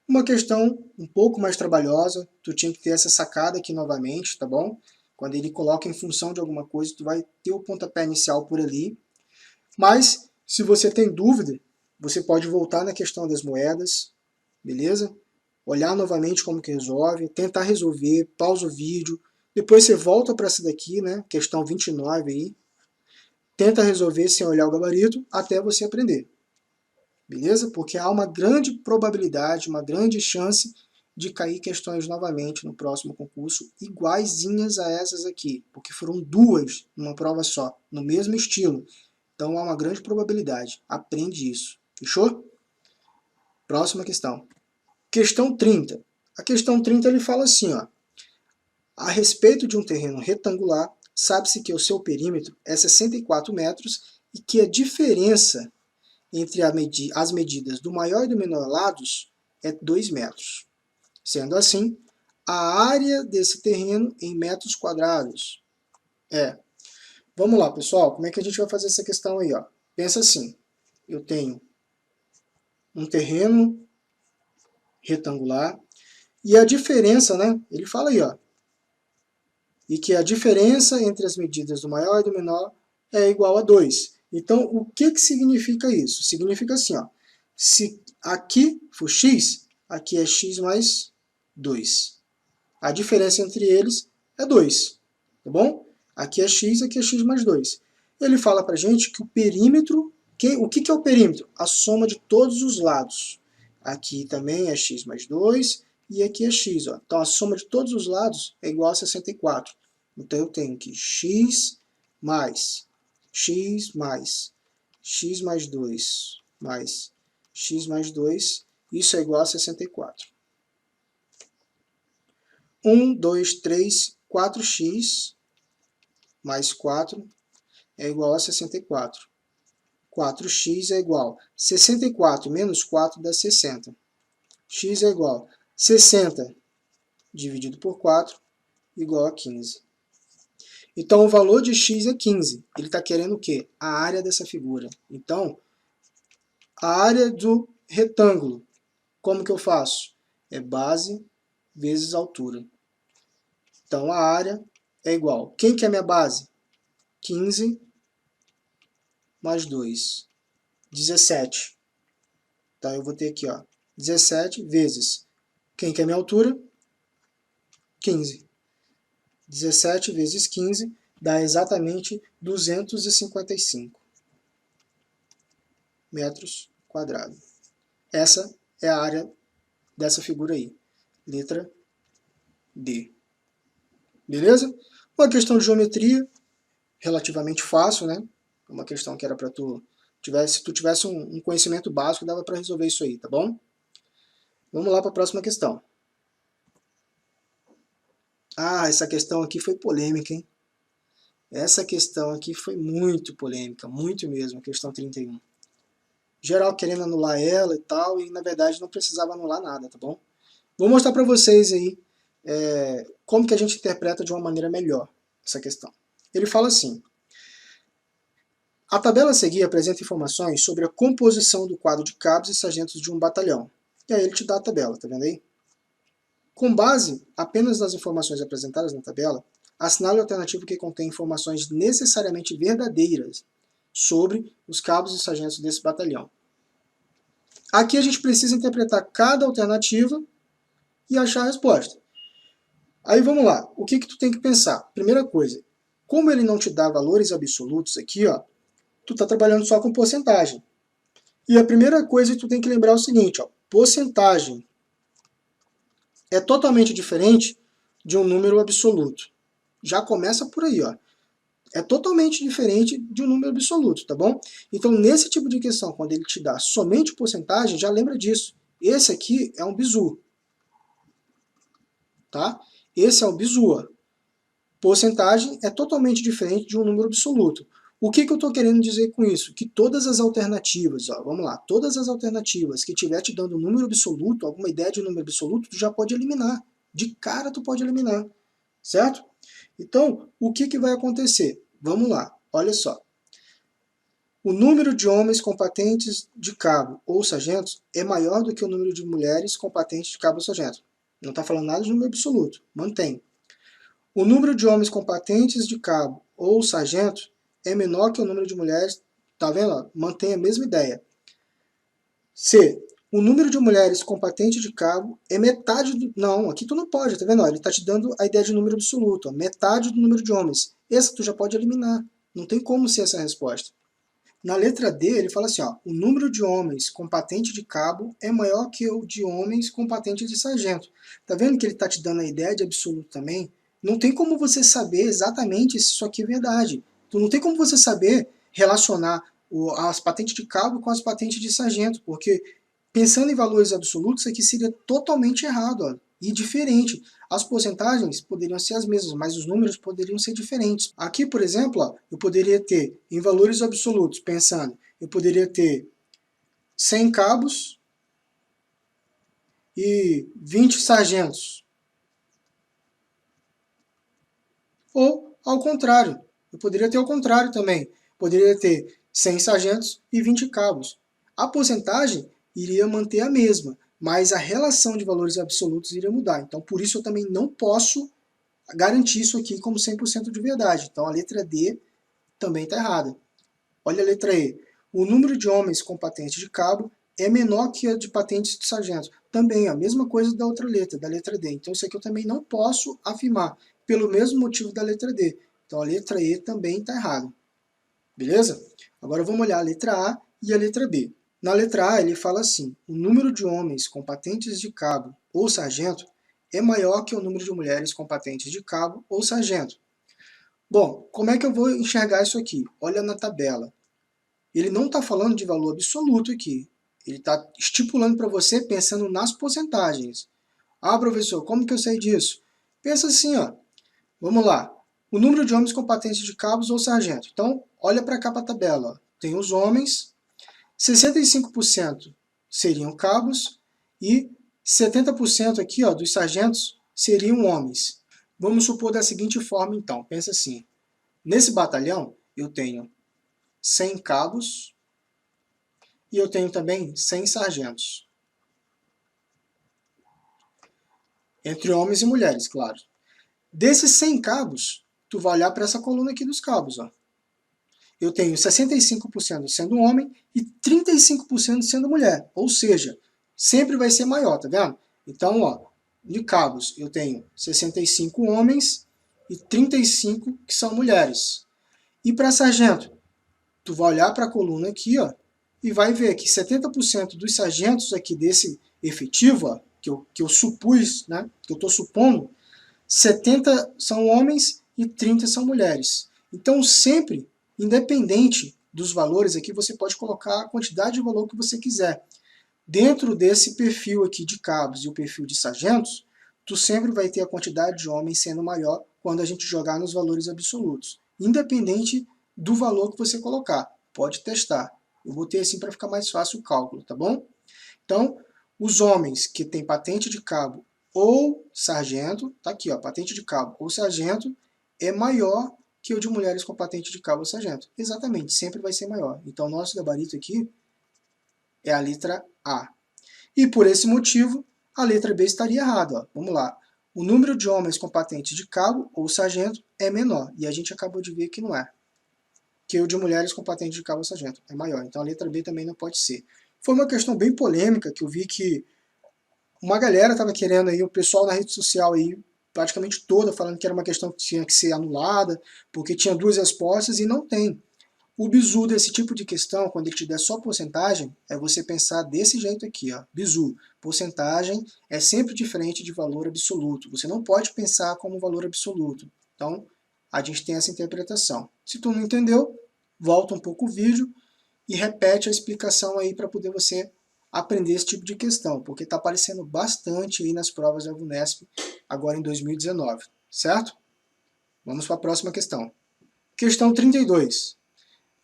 Uma questão um pouco mais trabalhosa, tu tinha que ter essa sacada aqui novamente, tá bom? Quando ele coloca em função de alguma coisa, tu vai ter o pontapé inicial por ali. Mas, se você tem dúvida, você pode voltar na questão das moedas, beleza? Olhar novamente como que resolve, tentar resolver, pausa o vídeo, depois você volta para essa daqui, né? Questão 29 aí. Tenta resolver sem olhar o gabarito até você aprender. Beleza? Porque há uma grande probabilidade, uma grande chance de cair questões novamente no próximo concurso, iguaizinhas a essas aqui, porque foram duas numa prova só, no mesmo estilo. Então há uma grande probabilidade. Aprende isso. Fechou? Próxima questão. Questão 30. A questão 30 ele fala assim, ó. A respeito de um terreno retangular, sabe-se que o seu perímetro é 64 metros e que a diferença entre as medidas do maior e do menor lados é 2 metros. Sendo assim, a área desse terreno em metros quadrados é... Vamos lá, pessoal, como é que a gente vai fazer essa questão aí? Ó? Pensa assim, eu tenho um terreno retangular e a diferença, né? Ele fala aí, ó, e que a diferença entre as medidas do maior e do menor é igual a 2. Então, o que significa isso? Significa assim, ó, se aqui for x, aqui é x mais 2. A diferença entre eles é 2, tá bom? Aqui é x mais 2. Ele fala pra gente que o perímetro, o que é o perímetro? A soma de todos os lados. Aqui também é x mais 2 e aqui é x. Ó. Então, a soma de todos os lados é igual a 64. Então, eu tenho que x mais 2 mais x mais 2, isso é igual a 64. 1, 2, 3, 4x mais 4 é igual a 64. 4x é igual a 64 menos 4 dá 60. X é igual a 60 dividido por 4 igual a 15. Então, o valor de x é 15. Ele está querendo o quê? A área dessa figura. Então, a área do retângulo, como que eu faço? É base vezes altura. Então, a área é igual. Quem que é a minha base? 15 mais 2. 17. Então, eu vou ter aqui, ó, 17 vezes. Quem que é a minha altura? 15. 17 vezes 15 dá exatamente 255 metros quadrados. Essa é a área dessa figura aí. Letra D. Beleza? Uma questão de geometria relativamente fácil, né? Uma questão que era para se tu tivesse um conhecimento básico, dava para resolver isso aí, tá bom? Vamos lá para a próxima questão. Ah, essa questão aqui foi polêmica, hein? Essa questão aqui foi muito polêmica, muito mesmo, a questão 31. Geral querendo anular ela e tal, e na verdade não precisava anular nada, tá bom? Vou mostrar para vocês aí como que a gente interpreta de uma maneira melhor essa questão. Ele fala assim: a tabela a seguir apresenta informações sobre a composição do quadro de cabos e sargentos de um batalhão. E aí ele te dá a tabela, tá vendo aí? Com base apenas nas informações apresentadas na tabela, assinale a alternativa que contém informações necessariamente verdadeiras sobre os cabos e sargentos desse batalhão. Aqui a gente precisa interpretar cada alternativa e achar a resposta. Aí vamos lá, o que tu tem que pensar? Primeira coisa, como ele não te dá valores absolutos aqui, ó, tu está trabalhando só com porcentagem. E a primeira coisa que tu tem que lembrar é o seguinte, ó, porcentagem é totalmente diferente de um número absoluto. Já começa por aí, ó. É totalmente diferente de um número absoluto, tá bom? Então, nesse tipo de questão, quando ele te dá somente porcentagem, já lembra disso. Esse aqui é um bizu, tá? Esse é um bizu. Porcentagem é totalmente diferente de um número absoluto. O que eu estou querendo dizer com isso? Que todas as alternativas, ó, vamos lá, todas as alternativas que estiver te dando um número absoluto, alguma ideia de número absoluto, tu já pode eliminar. De cara tu pode eliminar, certo? Então, o que vai acontecer? Vamos lá, olha só. O número de homens com patentes de cabo ou sargentos é maior do que o número de mulheres com patentes de cabo ou sargento. Não está falando nada de número absoluto, mantém. O número de homens com patentes de cabo ou sargento é menor que o número de mulheres, tá vendo? Mantém a mesma ideia. C. O número de mulheres com patente de cabo é metade do... Não, aqui tu não pode, tá vendo? Ele está te dando a ideia de número absoluto, ó, metade do número de homens. Essa tu já pode eliminar. Não tem como ser essa a resposta. Na letra D, ele fala assim, ó, o número de homens com patente de cabo é maior que o de homens com patente de sargento. Tá vendo que ele está te dando a ideia de absoluto também? Não tem como você saber exatamente se isso aqui é verdade. Não tem como você saber relacionar as patentes de cabo com as patentes de sargento, porque pensando em valores absolutos, isso aqui seria totalmente errado, ó, e diferente. As porcentagens poderiam ser as mesmas, mas os números poderiam ser diferentes. Aqui, por exemplo, ó, eu poderia ter, em valores absolutos, pensando, eu poderia ter 100 cabos e 20 sargentos. Ou, ao contrário, eu poderia ter ao contrário também. Poderia ter 100 sargentos e 20 cabos. A porcentagem iria manter a mesma, mas a relação de valores absolutos iria mudar. Então, por isso eu também não posso garantir isso aqui como 100% de verdade. Então, a letra D também está errada. Olha a letra E. O número de homens com patente de cabo é menor que a de patentes de sargento. Também a mesma coisa da outra letra, da letra D. Então, isso aqui eu também não posso afirmar, pelo mesmo motivo da letra D. Então, a letra E também está errada. Beleza? Agora vamos olhar a letra A e a letra B. Na letra A, ele fala assim, o número de homens com patentes de cabo ou sargento é maior que o número de mulheres com patentes de cabo ou sargento. Bom, como é que eu vou enxergar isso aqui? Olha na tabela. Ele não está falando de valor absoluto aqui. Ele está estipulando para você pensando nas porcentagens. Ah, professor, como que eu sei disso? Pensa assim, ó. Vamos lá. O número de homens com patentes de cabos ou sargento. Então, olha para cá para a tabela. Ó. Tem os homens, 65% seriam cabos e 70% aqui, ó, dos sargentos seriam homens. Vamos supor da seguinte forma, então. Pensa assim. Nesse batalhão, eu tenho 100 cabos e eu tenho também 100 sargentos. Entre homens e mulheres, claro. Desses 100 cabos, tu vai olhar para essa coluna aqui dos cabos. Ó. Eu tenho 65% sendo homem e 35% sendo mulher. Ou seja, sempre vai ser maior, tá vendo? Então, ó, de cabos, eu tenho 65 homens e 35 que são mulheres. E para sargento, tu vai olhar para a coluna aqui, ó, e vai ver que 70% dos sargentos aqui desse efetivo, ó, que eu supus, né, que eu estou supondo, 70 são homens e 30 são mulheres. Então, sempre, independente dos valores aqui, você pode colocar a quantidade de valor que você quiser. Dentro desse perfil aqui de cabos e o perfil de sargentos, tu sempre vai ter a quantidade de homens sendo maior quando a gente jogar nos valores absolutos. Independente do valor que você colocar. Pode testar. Eu botei assim para ficar mais fácil o cálculo, tá bom? Então, os homens que têm patente de cabo ou sargento, tá aqui, ó, patente de cabo ou sargento, é maior que o de mulheres com patente de cabo ou sargento. Exatamente, sempre vai ser maior. Então, nosso gabarito aqui é a letra A. E por esse motivo, a letra B estaria errada. Ó. Vamos lá. O número de homens com patente de cabo ou sargento é menor. E a gente acabou de ver que não é. Que o de mulheres com patente de cabo ou sargento é maior. Então a letra B também não pode ser. Foi uma questão bem polêmica que eu vi que uma galera estava querendo aí, o pessoal na rede social aí, praticamente toda, falando que era uma questão que tinha que ser anulada, porque tinha duas respostas e não tem. O bizu desse tipo de questão, quando ele te der só porcentagem, é você pensar desse jeito aqui, ó, bizu. Porcentagem é sempre diferente de valor absoluto. Você não pode pensar como valor absoluto. Então, a gente tem essa interpretação. Se tu não entendeu, volta um pouco o vídeo e repete a explicação aí para poder você aprender esse tipo de questão, porque está aparecendo bastante aí nas provas da VUNESP agora em 2019, certo? Vamos para a próxima questão. Questão 32.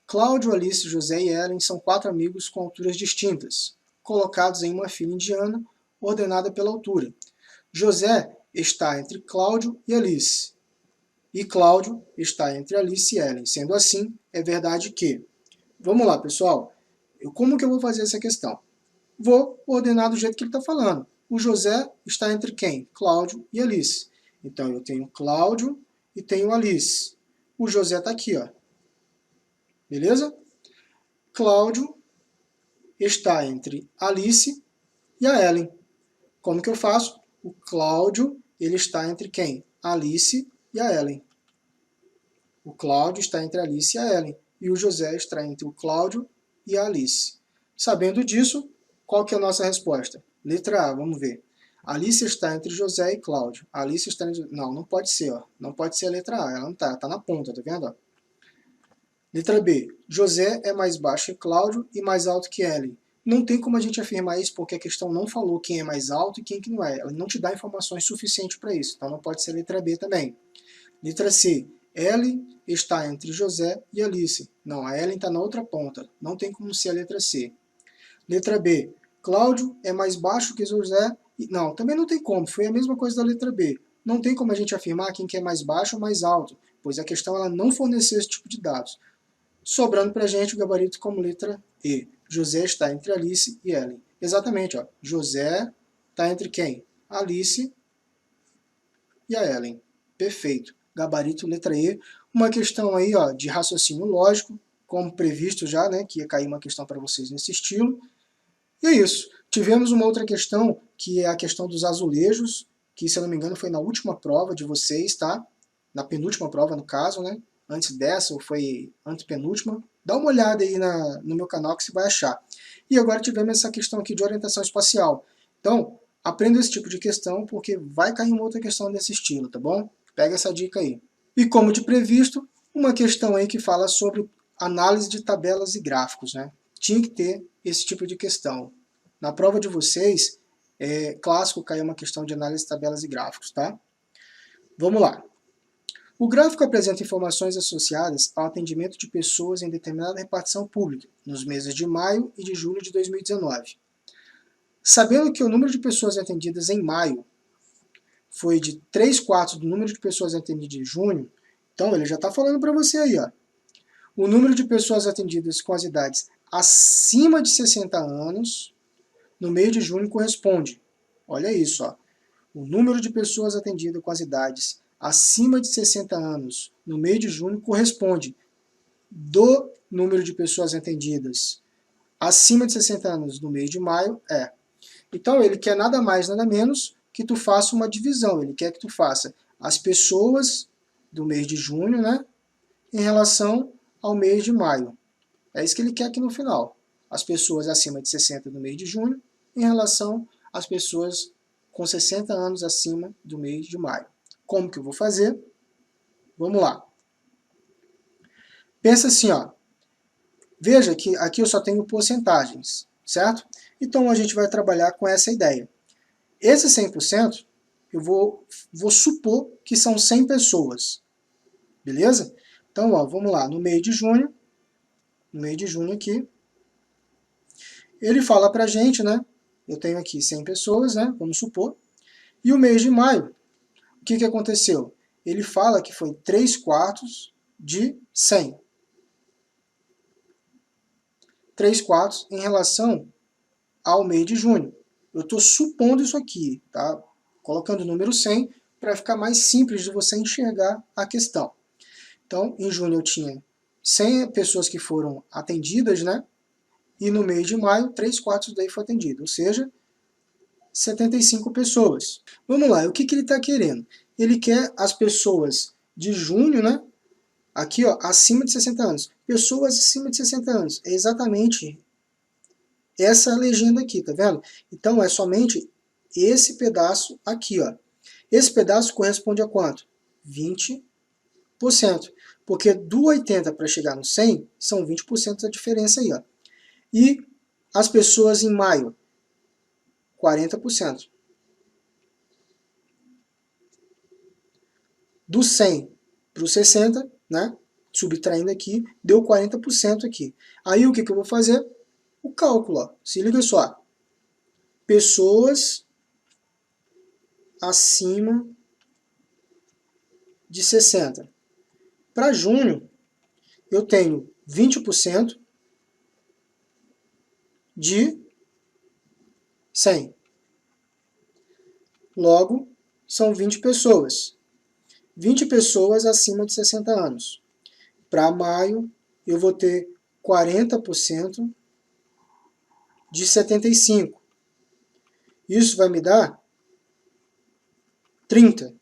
Cláudio, Alice, José e Ellen são 4 amigos com alturas distintas, colocados em uma fila indiana ordenada pela altura. José está entre Cláudio e Alice, e Cláudio está entre Alice e Ellen. Sendo assim, é verdade que... Vamos lá, pessoal. Como que eu vou fazer essa questão? Vou ordenar do jeito que ele está falando. O José está entre quem? Cláudio e Alice. Então, eu tenho Cláudio e tenho Alice. O José está aqui, ó. Beleza? Cláudio está entre Alice e a Ellen. Como que eu faço? O Cláudio, ele está entre quem? Alice e a Ellen. O Cláudio está entre a Alice e a Ellen. E o José está entre o Cláudio e a Alice. Sabendo disso, qual que é a nossa resposta? Letra A, vamos ver. Alice está entre José e Cláudio. Alice está entre... Não, não pode ser, ó. Não pode ser a letra A, ela não está, está na ponta, tá vendo? Ó? Letra B. José é mais baixo que Cláudio e mais alto que Ellen. Não tem como a gente afirmar isso porque a questão não falou quem é mais alto e quem que não é. Ela não te dá informações suficientes para isso. Então não pode ser a letra B também. Letra C. Ellen está entre José e Alice. Não, a Ellen está na outra ponta. Não tem como ser a letra C. Letra B. Cláudio é mais baixo que José. Não, também não tem como. Foi a mesma coisa da letra B. Não tem como a gente afirmar quem que é mais baixo ou mais alto, pois a questão ela não forneceu esse tipo de dados. Sobrando para a gente o gabarito como letra E. José está entre Alice e Ellen. Exatamente, ó. José está entre quem? Alice e a Ellen. Perfeito. Gabarito letra E. Uma questão aí, ó, de raciocínio lógico, como previsto já, né, que ia cair uma questão para vocês nesse estilo. E é isso. Tivemos uma outra questão, que é a questão dos azulejos, que, se eu não me engano, foi na última prova de vocês, tá? Na penúltima prova, no caso, né? Antes dessa, ou foi antepenúltima. Dá uma olhada aí no meu canal que você vai achar. E agora tivemos essa questão aqui de orientação espacial. Então, aprenda esse tipo de questão, porque vai cair uma outra questão desse estilo, tá bom? Pega essa dica aí. E como de previsto, uma questão aí que fala sobre análise de tabelas e gráficos, né? Tinha que ter esse tipo de questão. Na prova de vocês, é clássico cair uma questão de análise de tabelas e gráficos, tá? Vamos lá. O gráfico apresenta informações associadas ao atendimento de pessoas em determinada repartição pública, nos meses de maio e de julho de 2019. Sabendo que o número de pessoas atendidas em maio foi de 3/4 do número de pessoas atendidas em junho, então ele já está falando para você aí, ó. O número de pessoas atendidas com as idades acima de 60 anos no mês de junho corresponde. Olha isso, ó. O número de pessoas atendidas com as idades acima de 60 anos no mês de junho corresponde do número de pessoas atendidas acima de 60 anos no mês de maio é. Então ele quer nada mais, nada menos que tu faça uma divisão. Ele quer que tu faça as pessoas do mês de junho, né, em relação ao mês de maio. É isso que ele quer aqui no final. As pessoas acima de 60 do mês de junho em relação às pessoas com 60 anos acima do mês de maio. Como que eu vou fazer? Vamos lá. Pensa assim, ó. Veja que aqui eu só tenho porcentagens, certo? Então a gente vai trabalhar com essa ideia. Esse 100% eu vou supor que são 100 pessoas. Beleza? Então, ó, vamos lá. No mês de junho aqui, ele fala pra gente, né? Eu tenho aqui 100 pessoas, né? Vamos supor. E o mês de maio, o que aconteceu? Ele fala que foi 3/4 de 100. 3/4 em relação ao mês de junho. Eu estou supondo isso aqui, tá? Colocando o número 100 para ficar mais simples de você enxergar a questão. Então, em junho eu tinha 100 pessoas que foram atendidas, né? E no mês de maio, 3/4 daí foi atendido, ou seja, 75 pessoas. Vamos lá, o que ele está querendo? Ele quer as pessoas de junho, né? Aqui, ó, acima de 60 anos. Pessoas acima de 60 anos. É exatamente essa legenda aqui, tá vendo? Então, é somente esse pedaço aqui, ó. Esse pedaço corresponde a quanto? 20%. Porque do 80 para chegar no 100, são 20% da diferença aí, ó. E as pessoas em maio, 40%. Do 100 para o 60, né? Subtraindo aqui, deu 40% aqui. Aí o que eu vou fazer? O cálculo, ó. Se liga só. Pessoas acima de 60. Para junho, eu tenho 20% de 100. Logo, são 20 pessoas. 20 pessoas acima de 60 anos. Para maio, eu vou ter 40% de 75. Isso vai me dar 30.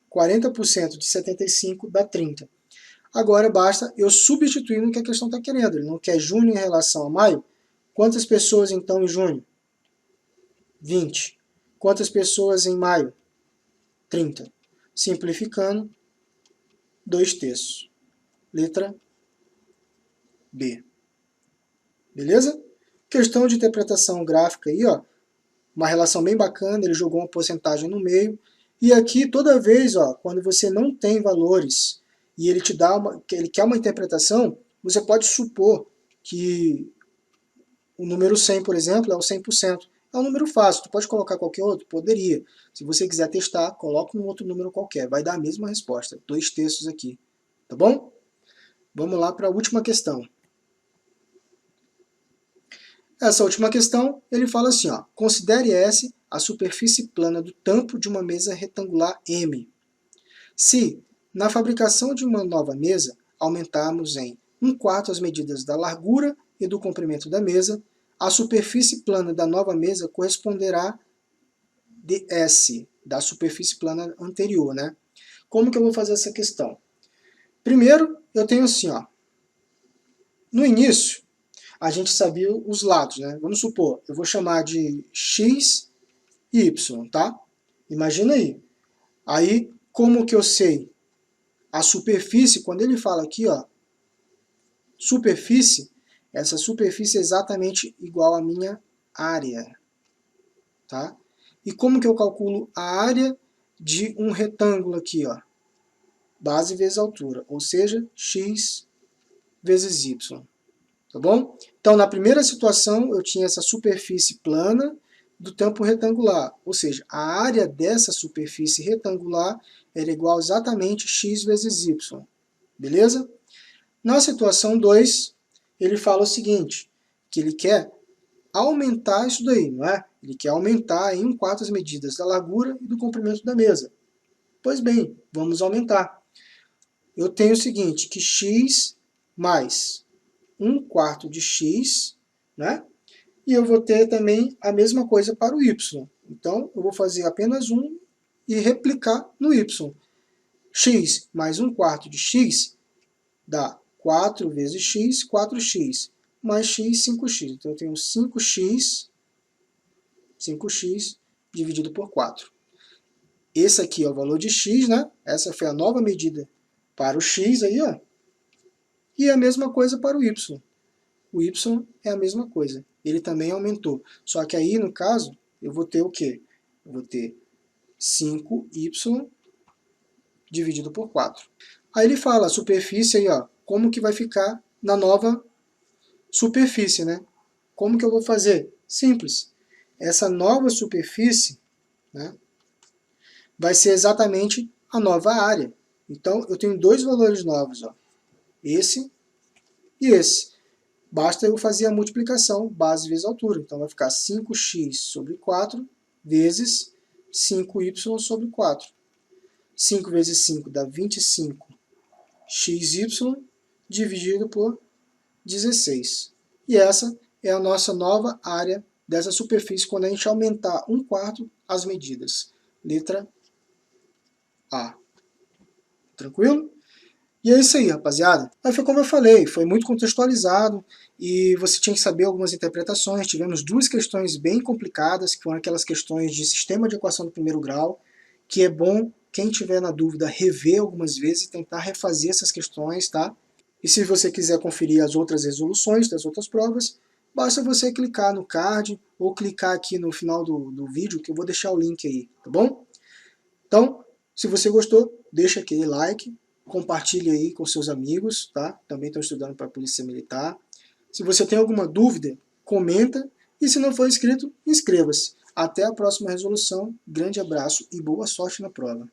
40% de 75 dá 30. Agora basta eu substituir no que a questão está querendo. Ele não quer junho em relação a maio. Quantas pessoas então em junho? 20. Quantas pessoas em maio? 30. Simplificando, 2/3. Letra B. Beleza? Questão de interpretação gráfica aí, ó. Uma relação bem bacana, ele jogou uma porcentagem no meio. E aqui, toda vez, ó, quando você não tem valores e ele te dá ele quer uma interpretação, você pode supor que o número 100, por exemplo, é o 100%. É um número fácil, tu pode colocar qualquer outro? Poderia. Se você quiser testar, coloca um outro número qualquer, vai dar a mesma resposta, 2/3 aqui, tá bom? Vamos lá para a última questão. Essa última questão, ele fala assim, ó, considere S a superfície plana do tampo de uma mesa retangular M. Se, na fabricação de uma nova mesa, aumentarmos em 1/4 as medidas da largura e do comprimento da mesa, a superfície plana da nova mesa corresponderá de S, da superfície plana anterior, né? Como que eu vou fazer essa questão? Primeiro, eu tenho assim, ó, no início, a gente sabia os lados, né? Vamos supor, eu vou chamar de x e y, tá? Imagina aí. Aí, como que eu sei a superfície? Quando ele fala aqui, ó, superfície, essa superfície é exatamente igual à minha área, tá? E como que eu calculo a área de um retângulo aqui, ó? Base vezes altura, ou seja, x vezes y. Tá bom? Então, na primeira situação, eu tinha essa superfície plana do tampo retangular, ou seja, a área dessa superfície retangular era igual exatamente x vezes y. Beleza? Na situação 2, ele fala o seguinte, que ele quer aumentar isso daí, não é? Ele quer aumentar em 1/4 as medidas da largura e do comprimento da mesa. Pois bem, vamos aumentar. Eu tenho o seguinte, que x mais 1/4 de x, né? E eu vou ter também a mesma coisa para o y. Então, eu vou fazer apenas um e replicar no y. X mais 1/4 de x dá 4 vezes x, 4x, mais x, 5x. Então, eu tenho 5x dividido por 4. Esse aqui é o valor de x, né? Essa foi a nova medida para o x aí, ó. E a mesma coisa para o y. O y é a mesma coisa. Ele também aumentou. Só que aí, no caso, eu vou ter o quê? Eu vou ter 5y dividido por 4. Aí ele fala, a superfície aí, ó, como que vai ficar na nova superfície, né? Como que eu vou fazer? Simples. Essa nova superfície, né? vai ser exatamente a nova área. Então, eu tenho dois valores novos, ó, esse e esse. Basta eu fazer a multiplicação base vezes altura. Então, vai ficar 5x sobre 4 vezes 5y sobre 4. 5 vezes 5 dá 25xy dividido por 16. E essa é a nossa nova área dessa superfície quando a gente aumentar 1/4 as medidas. Letra A. Tranquilo? E é isso aí, rapaziada. Aí foi como eu falei, foi muito contextualizado e você tinha que saber algumas interpretações. Tivemos duas questões bem complicadas, que foram aquelas questões de sistema de equação do primeiro grau, que é bom, quem tiver na dúvida, rever algumas vezes e tentar refazer essas questões, tá? E se você quiser conferir as outras resoluções das outras provas, basta você clicar no card ou clicar aqui no final do vídeo, que eu vou deixar o link aí, tá bom? Então, se você gostou, deixa aquele like, compartilhe aí com seus amigos, tá? Também estão estudando para a Polícia Militar. Se você tem alguma dúvida, comenta. E se não for inscrito, inscreva-se. Até a próxima resolução. Grande abraço e boa sorte na prova.